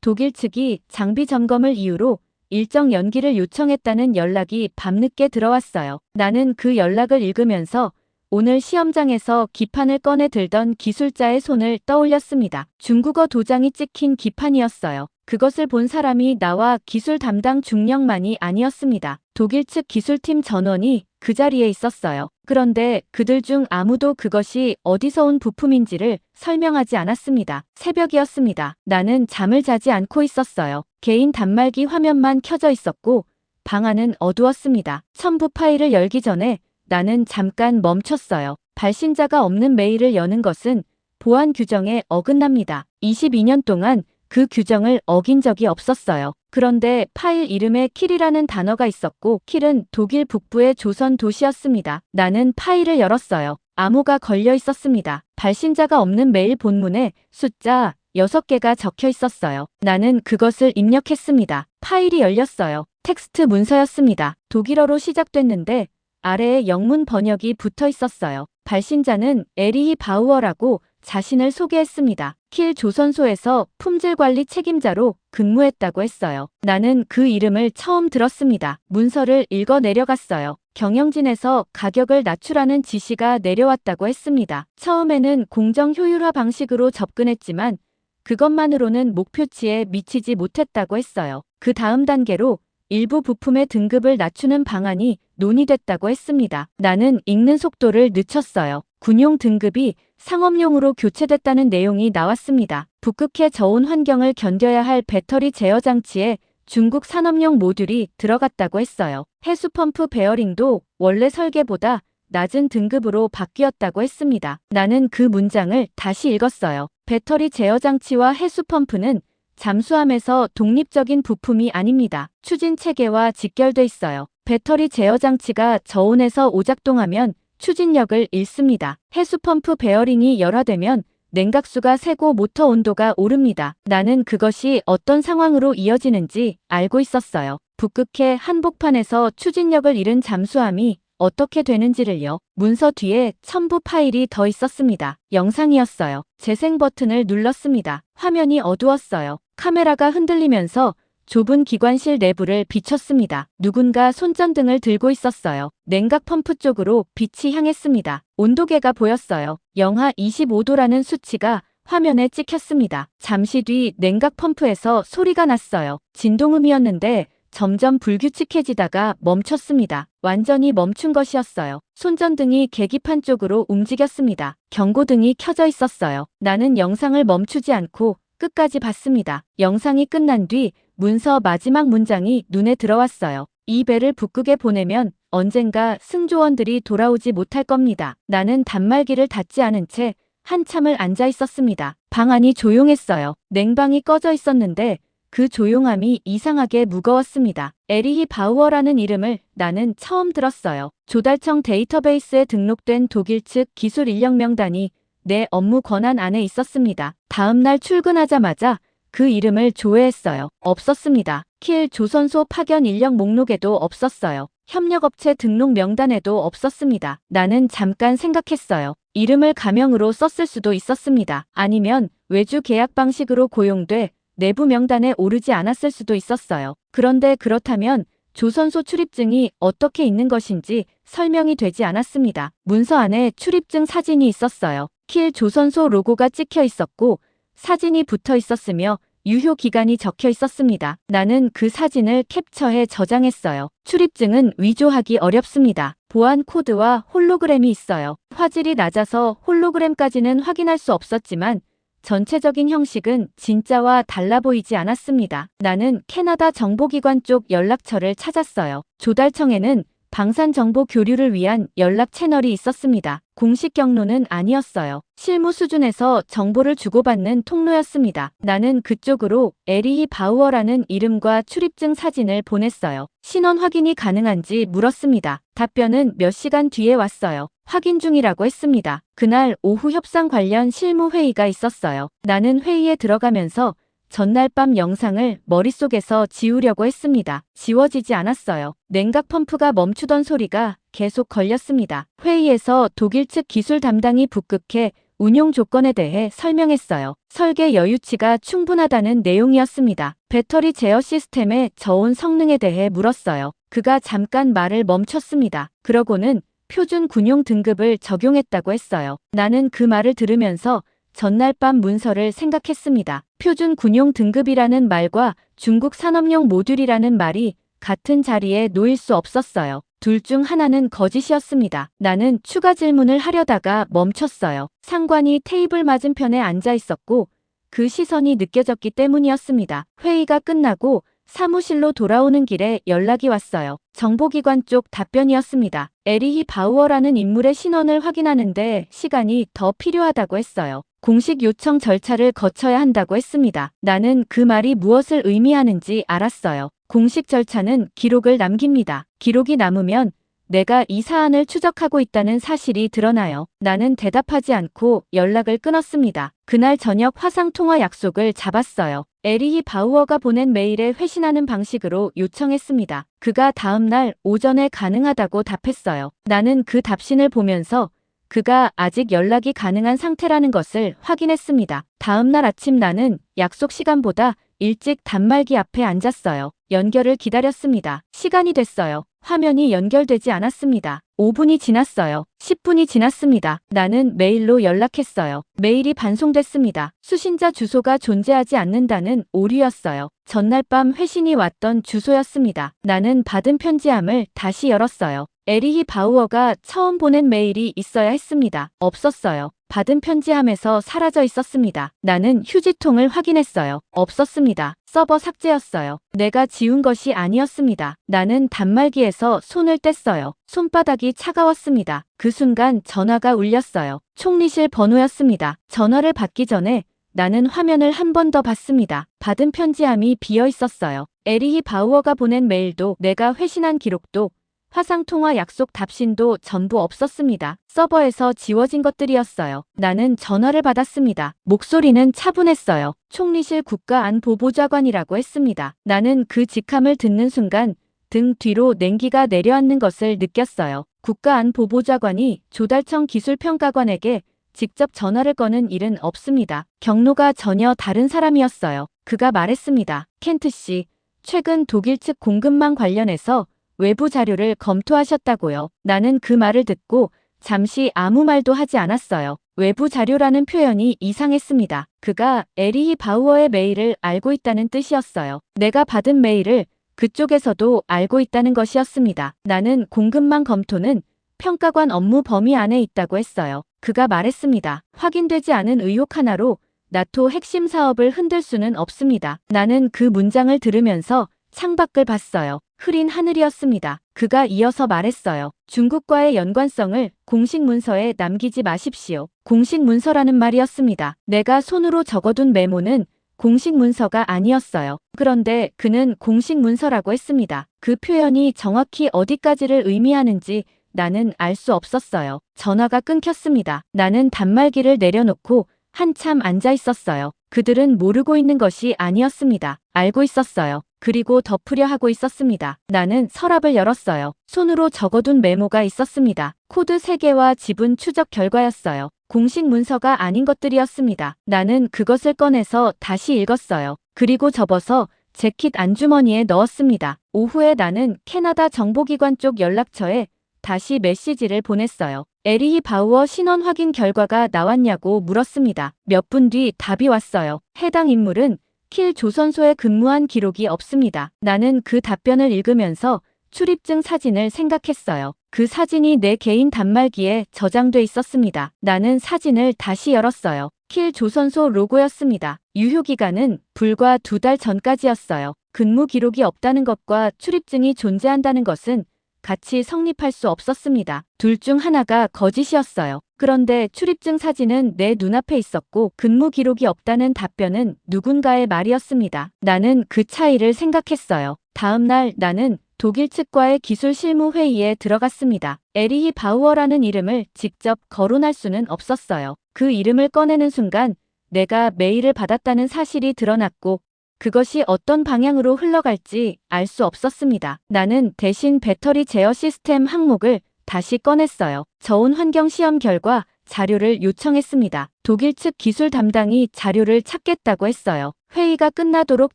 독일 측이 장비 점검을 이유로 일정 연기를 요청했다는 연락이 밤늦게 들어왔어요. 나는 그 연락을 읽으면서 오늘 시험장에서 기판을 꺼내 들던 기술자의 손을 떠올렸습니다. 중국어 도장이 찍힌 기판이었어요. 그것을 본 사람이 나와 기술 담당 중령만이 아니었습니다. 독일 측 기술팀 전원이 그 자리에 있었어요. 그런데 그들 중 아무도 그것이 어디서 온 부품인지를 설명하지 않았습니다. 새벽이었습니다. 나는 잠을 자지 않고 있었어요. 개인 단말기 화면만 켜져 있었고 방 안은 어두웠습니다. 첨부 파일을 열기 전에 나는 잠깐 멈췄어요. 발신자가 없는 메일을 여는 것은 보안 규정에 어긋납니다. 22년 동안 그 규정을 어긴 적이 없었어요. 그런데 파일 이름에 킬이라는 단어가 있었고 킬은 독일 북부의 조선 도시였습니다. 나는 파일을 열었어요. 암호가 걸려 있었습니다. 발신자가 없는 메일 본문에 숫자 6개가 적혀 있었어요. 나는 그것을 입력했습니다. 파일이 열렸어요. 텍스트 문서였습니다. 독일어로 시작됐는데 아래에 영문 번역이 붙어 있었어요. 발신자는 에리히 바우어라고 자신을 소개했습니다. 킬 조선소에서 품질관리 책임자로 근무했다고 했어요. 나는 그 이름을 처음 들었습니다. 문서를 읽어 내려갔어요. 경영진에서 가격을 낮추라는 지시가 내려왔다고 했습니다. 처음에는 공정 효율화 방식으로 접근했지만 그것만으로는 목표치에 미치지 못했다고 했어요. 그 다음 단계로 일부 부품의 등급을 낮추는 방안이 논의됐다고 했습니다. 나는 읽는 속도를 늦췄어요. 군용 등급이 상업용으로 교체됐다는 내용이 나왔습니다. 북극해 저온 환경을 견뎌야 할 배터리 제어 장치에 중국 산업용 모듈이 들어갔다고 했어요. 해수펌프 베어링도 원래 설계보다 낮은 등급으로 바뀌었다고 했습니다. 나는 그 문장을 다시 읽었어요. 배터리 제어 장치와 해수펌프는 잠수함에서 독립적인 부품이 아닙니다. 추진 체계와 직결돼 있어요. 배터리 제어 장치가 저온에서 오작동하면 추진력을 잃습니다. 해수펌프 베어링이 열화되면 냉각수가 새고 모터 온도가 오릅니다. 나는 그것이 어떤 상황으로 이어지는지 알고 있었어요. 북극해 한복판에서 추진력을 잃은 잠수함이 어떻게 되는지를요. 문서 뒤에 첨부 파일이 더 있었습니다. 영상이었어요. 재생 버튼을 눌렀습니다. 화면이 어두웠어요. 카메라가 흔들리면서 좁은 기관실 내부를 비췄습니다. 누군가 손전등을 들고 있었어요. 냉각 펌프 쪽으로 빛이 향했습니다. 온도계가 보였어요. 영하 25도라는 수치가 화면에 찍혔습니다. 잠시 뒤 냉각 펌프에서 소리가 났어요. 진동음이었는데 점점 불규칙해지다가 멈췄습니다. 완전히 멈춘 것이었어요. 손전등이 계기판 쪽으로 움직였습니다. 경고등이 켜져 있었어요. 나는 영상을 멈추지 않고 끝까지 봤습니다. 영상이 끝난 뒤 문서 마지막 문장이 눈에 들어왔어요. 이 배를 북극에 보내면 언젠가 승조원들이 돌아오지 못할 겁니다. 나는 단말기를 닫지 않은 채 한참을 앉아 있었습니다. 방 안이 조용했어요. 냉방이 꺼져 있었는데 그 조용함이 이상하게 무거웠습니다. 에리히 바우어라는 이름을 나는 처음 들었어요. 조달청 데이터베이스에 등록된 독일 측 기술 인력 명단이 내 업무 권한 안에 있었습니다. 다음 날 출근하자마자 그 이름을 조회했어요. 없었습니다. 킬 조선소 파견 인력 목록에도 없었어요. 협력업체 등록 명단에도 없었습니다. 나는 잠깐 생각했어요. 이름을 가명으로 썼을 수도 있었습니다. 아니면 외주 계약 방식으로 고용돼 내부 명단에 오르지 않았을 수도 있었어요. 그런데 그렇다면 조선소 출입증이 어떻게 있는 것인지 설명이 되지 않았습니다. 문서 안에 출입증 사진이 있었어요. 킬 조선소 로고가 찍혀 있었고 사진이 붙어 있었으며 유효 기간이 적혀 있었습니다. 나는 그 사진을 캡처해 저장했어요. 출입증은 위조하기 어렵습니다. 보안 코드와 홀로그램이 있어요. 화질이 낮아서 홀로그램까지는 확인할 수 없었지만 전체적인 형식은 진짜와 달라 보이지 않았습니다. 나는 캐나다 정보기관 쪽 연락처를 찾았어요. 조달청에는 방산 정보 교류를 위한 연락 채널이 있었습니다. 공식 경로는 아니었어요. 실무 수준에서 정보를 주고받는 통로였습니다. 나는 그쪽으로 에리히 바우어라는 이름과 출입증 사진을 보냈어요. 신원 확인이 가능한지 물었습니다. 답변은 몇 시간 뒤에 왔어요. 확인 중이라고 했습니다. 그날 오후 협상 관련 실무 회의가 있었어요. 나는 회의에 들어가면서 전날 밤 영상을 머릿속에서 지우려고 했습니다. 지워지지 않았어요. 냉각 펌프가 멈추던 소리가 계속 걸렸습니다. 회의에서 독일 측 기술 담당이 북극해 운용 조건에 대해 설명했어요. 설계 여유치가 충분하다는 내용이었습니다. 배터리 제어 시스템의 저온 성능에 대해 물었어요. 그가 잠깐 말을 멈췄습니다. 그러고는 표준 군용 등급을 적용했다고 했어요. 나는 그 말을 들으면서 전날 밤 문서를 생각했습니다. 표준 군용 등급이라는 말과 중국 산업용 모듈이라는 말이 같은 자리에 놓일 수 없었어요. 둘 중 하나는 거짓이었습니다. 나는 추가 질문을 하려다가 멈췄어요. 상관이 테이블 맞은편에 앉아 있었고 그 시선이 느껴졌기 때문이었습니다. 회의가 끝나고 사무실로 돌아오는 길에 연락이 왔어요. 정보기관 쪽 답변이었습니다. 에리히 바우어라는 인물의 신원을 확인하는데 시간이 더 필요하다고 했어요. 공식 요청 절차를 거쳐야 한다고 했습니다. 나는 그 말이 무엇을 의미하는지 알았어요. 공식 절차는 기록을 남깁니다. 기록이 남으면 내가 이 사안을 추적하고 있다는 사실이 드러나요. 나는 대답하지 않고 연락을 끊었습니다. 그날 저녁 화상통화 약속을 잡았어요. 에리히 바우어가 보낸 메일에 회신하는 방식으로 요청했습니다. 그가 다음 날 오전에 가능하다고 답했어요. 나는 그 답신을 보면서 그가 아직 연락이 가능한 상태라는 것을 확인했습니다. 다음 날 아침 나는 약속 시간보다 일찍 단말기 앞에 앉았어요. 연결을 기다렸습니다. 시간이 됐어요. 화면이 연결되지 않았습니다. 5분이 지났어요. 10분이 지났습니다. 나는 메일로 연락했어요. 메일이 반송됐습니다. 수신자 주소가 존재하지 않는다는 오류였어요. 전날 밤 회신이 왔던 주소였습니다. 나는 받은 편지함을 다시 열었어요. 에리히 바우어가 처음 보낸 메일이 있어야 했습니다. 없었어요. 받은 편지함에서 사라져 있었습니다. 나는 휴지통을 확인했어요. 없었습니다. 서버 삭제였어요. 내가 지운 것이 아니었습니다. 나는 단말기에서 손을 뗐어요. 손바닥이 차가웠습니다. 그 순간 전화가 울렸어요. 총리실 번호였습니다. 전화를 받기 전에 나는 화면을 한 번 더 봤습니다. 받은 편지함이 비어 있었어요. 에리히 바우어가 보낸 메일도 내가 회신한 기록도 화상통화 약속 답신도 전부 없었습니다. 서버에서 지워진 것들이었어요. 나는 전화를 받았습니다. 목소리는 차분했어요. 총리실 국가안보보좌관이라고 했습니다. 나는 그 직함을 듣는 순간 등 뒤로 냉기가 내려앉는 것을 느꼈어요. 국가안보보좌관이 조달청 기술평가관에게 직접 전화를 거는 일은 없습니다. 경로가 전혀 다른 사람이었어요. 그가 말했습니다. 켄트 씨, 최근 독일 측 공급망 관련해서 외부 자료를 검토하셨다고요. 나는 그 말을 듣고 잠시 아무 말도 하지 않았어요. 외부 자료라는 표현이 이상했습니다. 그가 에리히 바우어의 메일을 알고 있다는 뜻이었어요. 내가 받은 메일을 그쪽에서도 알고 있다는 것이었습니다. 나는 공급망 검토는 평가관 업무 범위 안에 있다고 했어요. 그가 말했습니다. 확인되지 않은 의혹 하나로 나토 핵심 사업을 흔들 수는 없습니다. 나는 그 문장을 들으면서 창밖을 봤어요. 흐린 하늘이었습니다. 그가 이어서 말했어요. 중국과의 연관성을 공식 문서에 남기지 마십시오. 공식 문서라는 말이었습니다. 내가 손으로 적어둔 메모는 공식 문서가 아니었어요. 그런데 그는 공식 문서라고 했습니다. 그 표현이 정확히 어디까지를 의미하는지 나는 알 수 없었어요. 전화가 끊겼습니다. 나는 단말기를 내려놓고 한참 앉아 있었어요. 그들은 모르고 있는 것이 아니었습니다. 알고 있었어요. 그리고 덮으려 하고 있었습니다. 나는 서랍을 열었어요. 손으로 적어둔 메모가 있었습니다. 코드 3개와 지분 추적 결과였어요. 공식 문서가 아닌 것들이었습니다. 나는 그것을 꺼내서 다시 읽었어요. 그리고 접어서 재킷 안주머니에 넣었습니다. 오후에 나는 캐나다 정보기관 쪽 연락처에 다시 메시지를 보냈어요. 에리히 바우어 신원 확인 결과가 나왔냐고 물었습니다. 몇 분 뒤 답이 왔어요. 해당 인물은 킬 조선소에 근무한 기록이 없습니다. 나는 그 답변을 읽으면서 출입증 사진을 생각했어요. 그 사진이 내 개인 단말기에 저장돼 있었습니다. 나는 사진을 다시 열었어요. 킬 조선소 로고였습니다. 유효기간은 불과 2달 전까지였어요. 근무 기록이 없다는 것과 출입증이 존재한다는 것은 같이 성립할 수 없었습니다. 둘 중 하나가 거짓이었어요. 그런데 출입증 사진은 내 눈앞에 있었고 근무 기록이 없다는 답변은 누군가의 말이었습니다. 나는 그 차이를 생각했어요. 다음 날 나는 독일 측과의 기술 실무 회의에 들어갔습니다. 에리히 바우어라는 이름을 직접 거론할 수는 없었어요. 그 이름을 꺼내는 순간 내가 메일을 받았다는 사실이 드러났고 그것이 어떤 방향으로 흘러갈지 알 수 없었습니다. 나는 대신 배터리 제어 시스템 항목을 다시 꺼냈어요. 저온 환경 시험 결과 자료를 요청했습니다. 독일 측 기술 담당이 자료를 찾겠다고 했어요. 회의가 끝나도록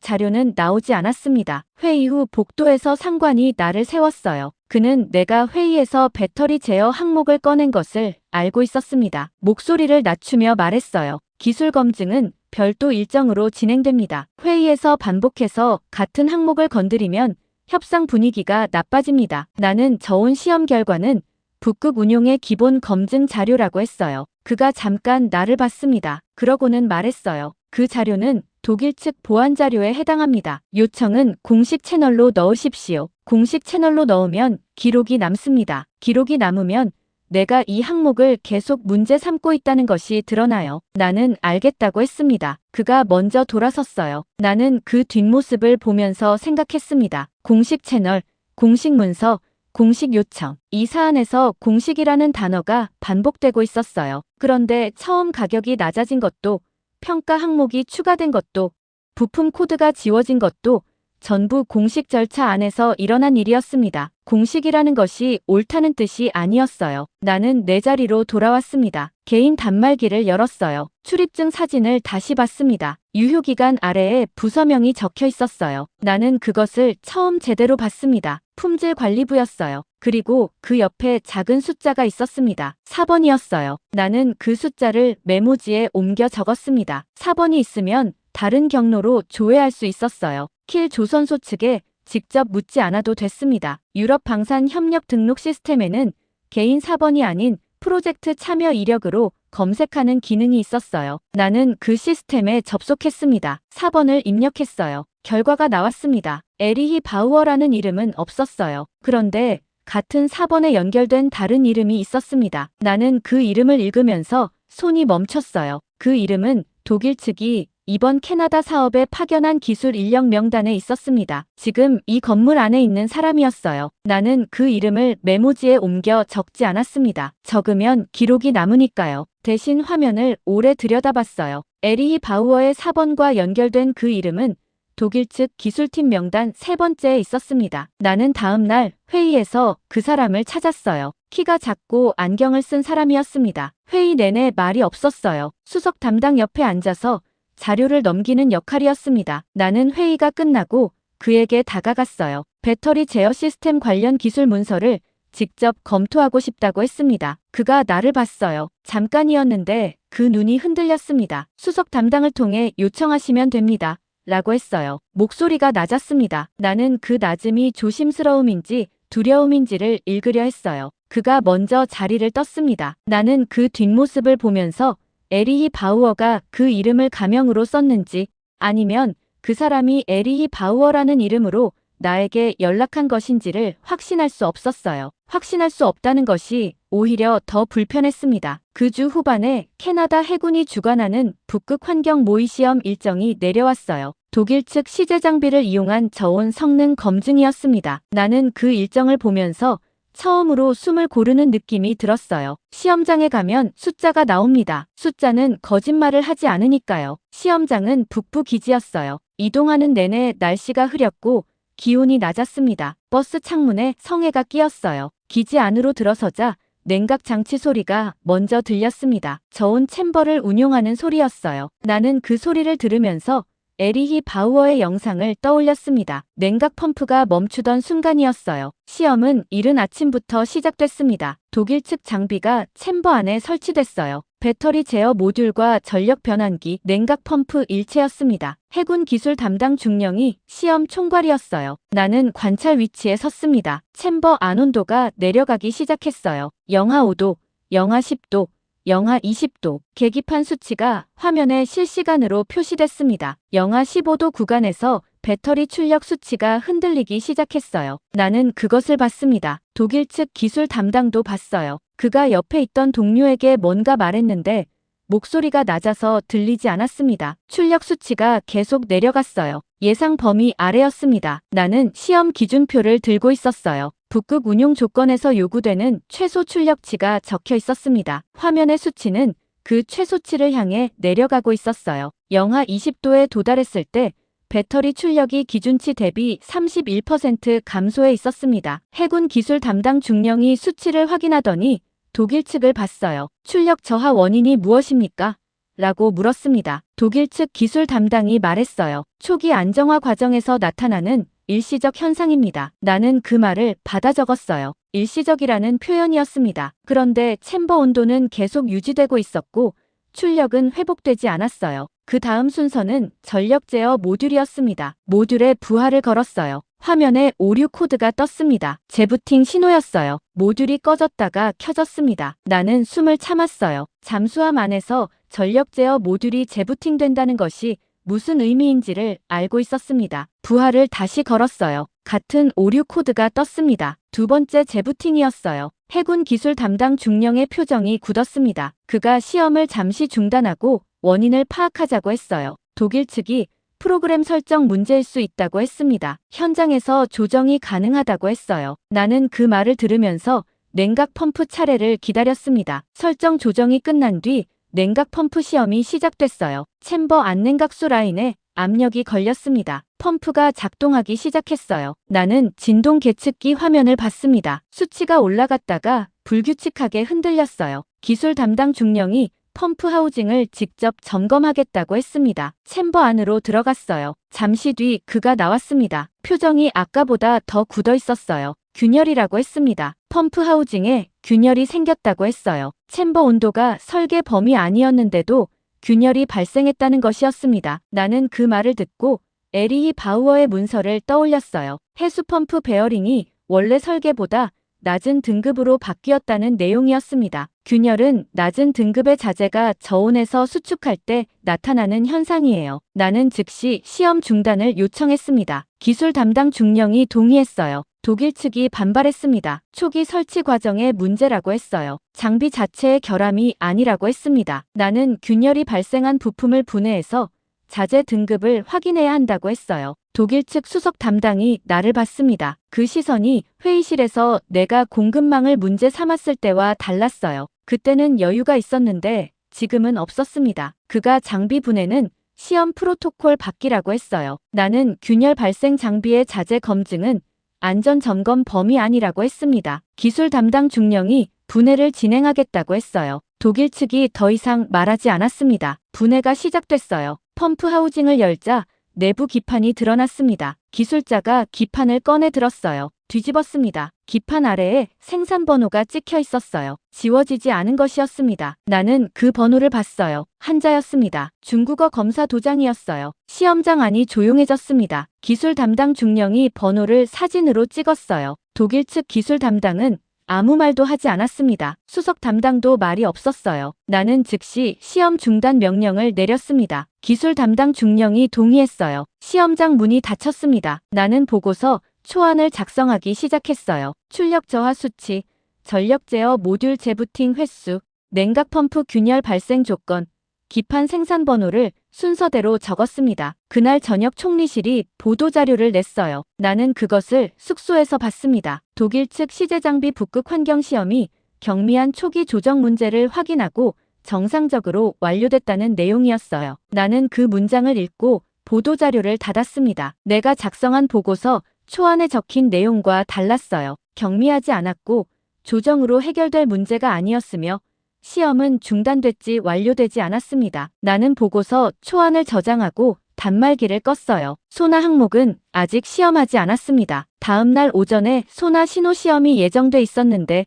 자료는 나오지 않았습니다. 회의 후 복도에서 상관이 나를 세웠어요. 그는 내가 회의에서 배터리 제어 항목을 꺼낸 것을 알고 있었습니다. 목소리를 낮추며 말했어요. 기술 검증은 별도 일정으로 진행됩니다. 회의에서 반복해서 같은 항목을 건드리면 협상 분위기가 나빠집니다. 나는 저온 시험 결과는 북극 운용의 기본 검증 자료라고 했어요. 그가 잠깐 나를 봤습니다. 그러고는 말했어요. 그 자료는 독일 측 보안 자료에 해당합니다. 요청은 공식 채널로 넣으십시오. 공식 채널로 넣으면 기록이 남습니다. 기록이 남으면 내가 이 항목을 계속 문제 삼고 있다는 것이 드러나요. 나는 알겠다고 했습니다. 그가 먼저 돌아섰어요. 나는 그 뒷모습을 보면서 생각했습니다. 공식 채널, 공식 문서, 공식 요청. 이 사안에서 공식이라는 단어가 반복되고 있었어요. 그런데 처음 가격이 낮아진 것도, 평가 항목이 추가된 것도, 부품 코드가 지워진 것도 전부 공식 절차 안에서 일어난 일이었습니다. 공식이라는 것이 옳다는 뜻이 아니었어요. 나는 내 자리로 돌아왔습니다. 개인 단말기를 열었어요. 출입증 사진을 다시 봤습니다. 유효기간 아래에 부서명이 적혀 있었어요. 나는 그것을 처음 제대로 봤습니다. 품질관리부였어요. 그리고 그 옆에 작은 숫자가 있었습니다. 4번이었어요. 나는 그 숫자를 메모지에 옮겨 적었습니다. 4번이 있으면 다른 경로로 조회할 수 있었어요. 킬 조선소 측에 직접 묻지 않아도 됐습니다. 유럽 방산 협력 등록 시스템에는 개인 4번이 아닌 프로젝트 참여 이력으로 검색하는 기능이 있었어요. 나는 그 시스템에 접속했습니다. 4번을 입력했어요. 결과가 나왔습니다. 에리히 바우어라는 이름은 없었어요. 그런데 같은 4번에 연결된 다른 이름이 있었습니다. 나는 그 이름을 읽으면서 손이 멈췄어요. 그 이름은 독일 측이 이번 캐나다 사업에 파견한 기술 인력 명단에 있었습니다. 지금 이 건물 안에 있는 사람이었어요. 나는 그 이름을 메모지에 옮겨 적지 않았습니다. 적으면 기록이 남으니까요. 대신 화면을 오래 들여다봤어요. 에리히 바우어의 4번과 연결된 그 이름은 독일 측 기술팀 명단 3번째에 있었습니다. 나는 다음 날 회의에서 그 사람을 찾았어요. 키가 작고 안경을 쓴 사람이었습니다. 회의 내내 말이 없었어요. 수석 담당 옆에 앉아서 자료를 넘기는 역할이었습니다. 나는 회의가 끝나고 그에게 다가갔어요. 배터리 제어 시스템 관련 기술 문서를 직접 검토하고 싶다고 했습니다. 그가 나를 봤어요. 잠깐이었는데 그 눈이 흔들렸습니다. 수석 담당을 통해 요청하시면 됩니다. 라고 했어요. 목소리가 낮았습니다. 나는 그 낮음이 조심스러움인지 두려움인지를 읽으려 했어요. 그가 먼저 자리를 떴습니다. 나는 그 뒷모습을 보면서 에리히 바우어가 그 이름을 가명으로 썼는지 아니면 그 사람이 에리히 바우어라는 이름으로 나에게 연락한 것인지를 확신할 수 없었어요. 확신할 수 없다는 것이 오히려 더 불편했습니다. 그 주 후반에 캐나다 해군이 주관하는 북극 환경 모의 시험 일정이 내려왔어요. 독일 측 시제 장비를 이용한 저온 성능 검증이었습니다. 나는 그 일정을 보면서 처음으로 숨을 고르는 느낌이 들었어요. 시험장에 가면 숫자가 나옵니다. 숫자는 거짓말을 하지 않으니까요. 시험장은 북부 기지였어요. 이동하는 내내 날씨가 흐렸고 기온이 낮았습니다. 버스 창문에 성에가 끼었어요. 기지 안으로 들어서자 냉각 장치 소리가 먼저 들렸습니다. 저온 챔버를 운용하는 소리였어요. 나는 그 소리를 들으면서 에리히 바우어의 영상을 떠올렸습니다. 냉각 펌프가 멈추던 순간이었어요. 시험은 이른 아침부터 시작됐습니다. 독일 측 장비가 챔버 안에 설치됐어요. 배터리 제어 모듈과 전력 변환기, 냉각 펌프 일체였습니다. 해군 기술 담당 중령이 시험 총괄이었어요. 나는 관찰 위치에 섰습니다. 챔버 안 온도가 내려가기 시작했어요. 영하 5도, 영하 10도, 영하 20도, 계기판 수치가 화면에 실시간으로 표시됐습니다. 영하 15도 구간에서 배터리 출력 수치가 흔들리기 시작했어요. 나는 그것을 봤습니다. 독일 측 기술 담당도 봤어요. 그가 옆에 있던 동료에게 뭔가 말했는데 목소리가 낮아서 들리지 않았습니다. 출력 수치가 계속 내려갔어요. 예상 범위 아래였습니다. 나는 시험 기준표를 들고 있었어요. 북극 운용 조건에서 요구되는 최소 출력치가 적혀 있었습니다. 화면의 수치는 그 최소치를 향해 내려가고 있었어요. 영하 20도에 도달했을 때 배터리 출력이 기준치 대비 31% 감소해 있었습니다. 해군 기술 담당 중령이 수치를 확인하더니 독일 측을 봤어요. 출력 저하 원인이 무엇입니까? 라고 물었습니다. 독일 측 기술 담당이 말했어요. 초기 안정화 과정에서 나타나는 일시적 현상입니다. 나는 그 말을 받아 적었어요. 일시적이라는 표현이었습니다. 그런데 챔버 온도는 계속 유지되고 있었고 출력은 회복되지 않았어요. 그 다음 순서는 전력 제어 모듈이었습니다. 모듈에 부하를 걸었어요. 화면에 오류 코드가 떴습니다. 재부팅 신호였어요. 모듈이 꺼졌다가 켜졌습니다. 나는 숨을 참았어요. 잠수함 안에서 전력 제어 모듈이 재부팅된다는 것이 무슨 의미인지를 알고 있었습니다. 부하를 다시 걸었어요. 같은 오류 코드가 떴습니다. 두 번째 재부팅이었어요. 해군 기술 담당 중령의 표정이 굳었습니다. 그가 시험을 잠시 중단하고 원인을 파악하자고 했어요. 독일 측이 프로그램 설정 문제일 수 있다고 했습니다. 현장에서 조정이 가능하다고 했어요. 나는 그 말을 들으면서 냉각 펌프 차례를 기다렸습니다. 설정 조정이 끝난 뒤 냉각 펌프 시험이 시작됐어요. 챔버 안냉각수 라인에 압력이 걸렸습니다. 펌프가 작동하기 시작했어요. 나는 진동 계측기 화면을 봤습니다. 수치가 올라갔다가 불규칙하게 흔들렸어요. 기술 담당 중령이 펌프 하우징을 직접 점검하겠다고 했습니다. 챔버 안으로 들어갔어요. 잠시 뒤 그가 나왔습니다. 표정이 아까보다 더 굳어 있었어요. 균열이라고 했습니다. 펌프 하우징에 균열이 생겼다고 했어요. 챔버 온도가 설계 범위 아니었는데도 균열이 발생했다는 것이었습니다. 나는 그 말을 듣고 에리히 바우어의 문서를 떠올렸어요. 해수 펌프 베어링이 원래 설계보다 낮은 등급으로 바뀌었다는 내용이었습니다. 균열은 낮은 등급의 자재가 저온에서 수축할 때 나타나는 현상이에요. 나는 즉시 시험 중단을 요청했습니다. 기술 담당 중령이 동의했어요. 독일 측이 반발했습니다. 초기 설치 과정의 문제라고 했어요. 장비 자체의 결함이 아니라고 했습니다. 나는 균열이 발생한 부품을 분해해서 자재 등급을 확인해야 한다고 했어요. 독일 측 수석 담당이 나를 봤습니다. 그 시선이 회의실에서 내가 공급망을 문제 삼았을 때와 달랐어요. 그때는 여유가 있었는데 지금은 없었습니다. 그가 장비 분해는 시험 프로토콜 바뀌라고 했어요. 나는 균열 발생 장비의 자재 검증은 안전점검 범위 아니라고 했습니다. 기술 담당 중령이 분해를 진행하겠다고 했어요. 독일 측이 더 이상 말하지 않았습니다. 분해가 시작됐어요. 펌프 하우징을 열자 내부 기판이 드러났습니다. 기술자가 기판을 꺼내 들었어요. 뒤집었습니다. 기판 아래에 생산 번호가 찍혀 있었어요. 지워지지 않은 것이었습니다. 나는 그 번호를 봤어요. 한자였습니다. 중국어 검사 도장이었어요. 시험장 안이 조용해졌습니다. 기술 담당 중령이 번호를 사진으로 찍었어요. 독일 측 기술 담당은 아무 말도 하지 않았습니다. 수석 담당도 말이 없었어요. 나는 즉시 시험 중단 명령을 내렸습니다. 기술 담당 중령이 동의했어요. 시험장 문이 닫혔습니다. 나는 보고서 초안을 작성하기 시작했어요. 출력 저하 수치, 전력 제어 모듈 재부팅 횟수, 냉각 펌프 균열 발생 조건, 기판 생산 번호를 순서대로 적었습니다. 그날 저녁 총리실이 보도자료를 냈어요. 나는 그것을 숙소에서 봤습니다. 독일 측 시제장비 북극 환경시험이 경미한 초기 조정 문제를 확인하고 정상적으로 완료됐다는 내용이었어요. 나는 그 문장을 읽고 보도자료를 닫았습니다. 내가 작성한 보고서 초안에 적힌 내용과 달랐어요. 경미하지 않았고 조정으로 해결될 문제가 아니었으며 시험은 중단됐지 완료되지 않았습니다. 나는 보고서 초안을 저장하고 단말기를 껐어요. 소나 항목은 아직 시험하지 않았습니다. 다음 날 오전에 소나 신호 시험이 예정돼 있었는데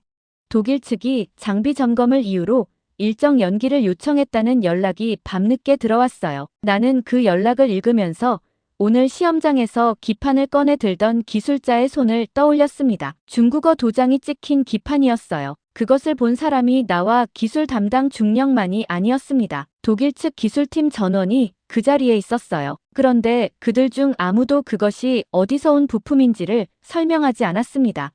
독일 측이 장비 점검을 이유로 일정 연기를 요청했다는 연락이 밤늦게 들어왔어요. 나는 그 연락을 읽으면서 오늘 시험장에서 기판을 꺼내 들던 기술자의 손을 떠올렸습니다. 중국어 도장이 찍힌 기판이었어요. 그것을 본 사람이 나와 기술 담당 중령만이 아니었습니다. 독일 측 기술팀 전원이 그 자리에 있었어요. 그런데 그들 중 아무도 그것이 어디서 온 부품인지를 설명하지 않았습니다.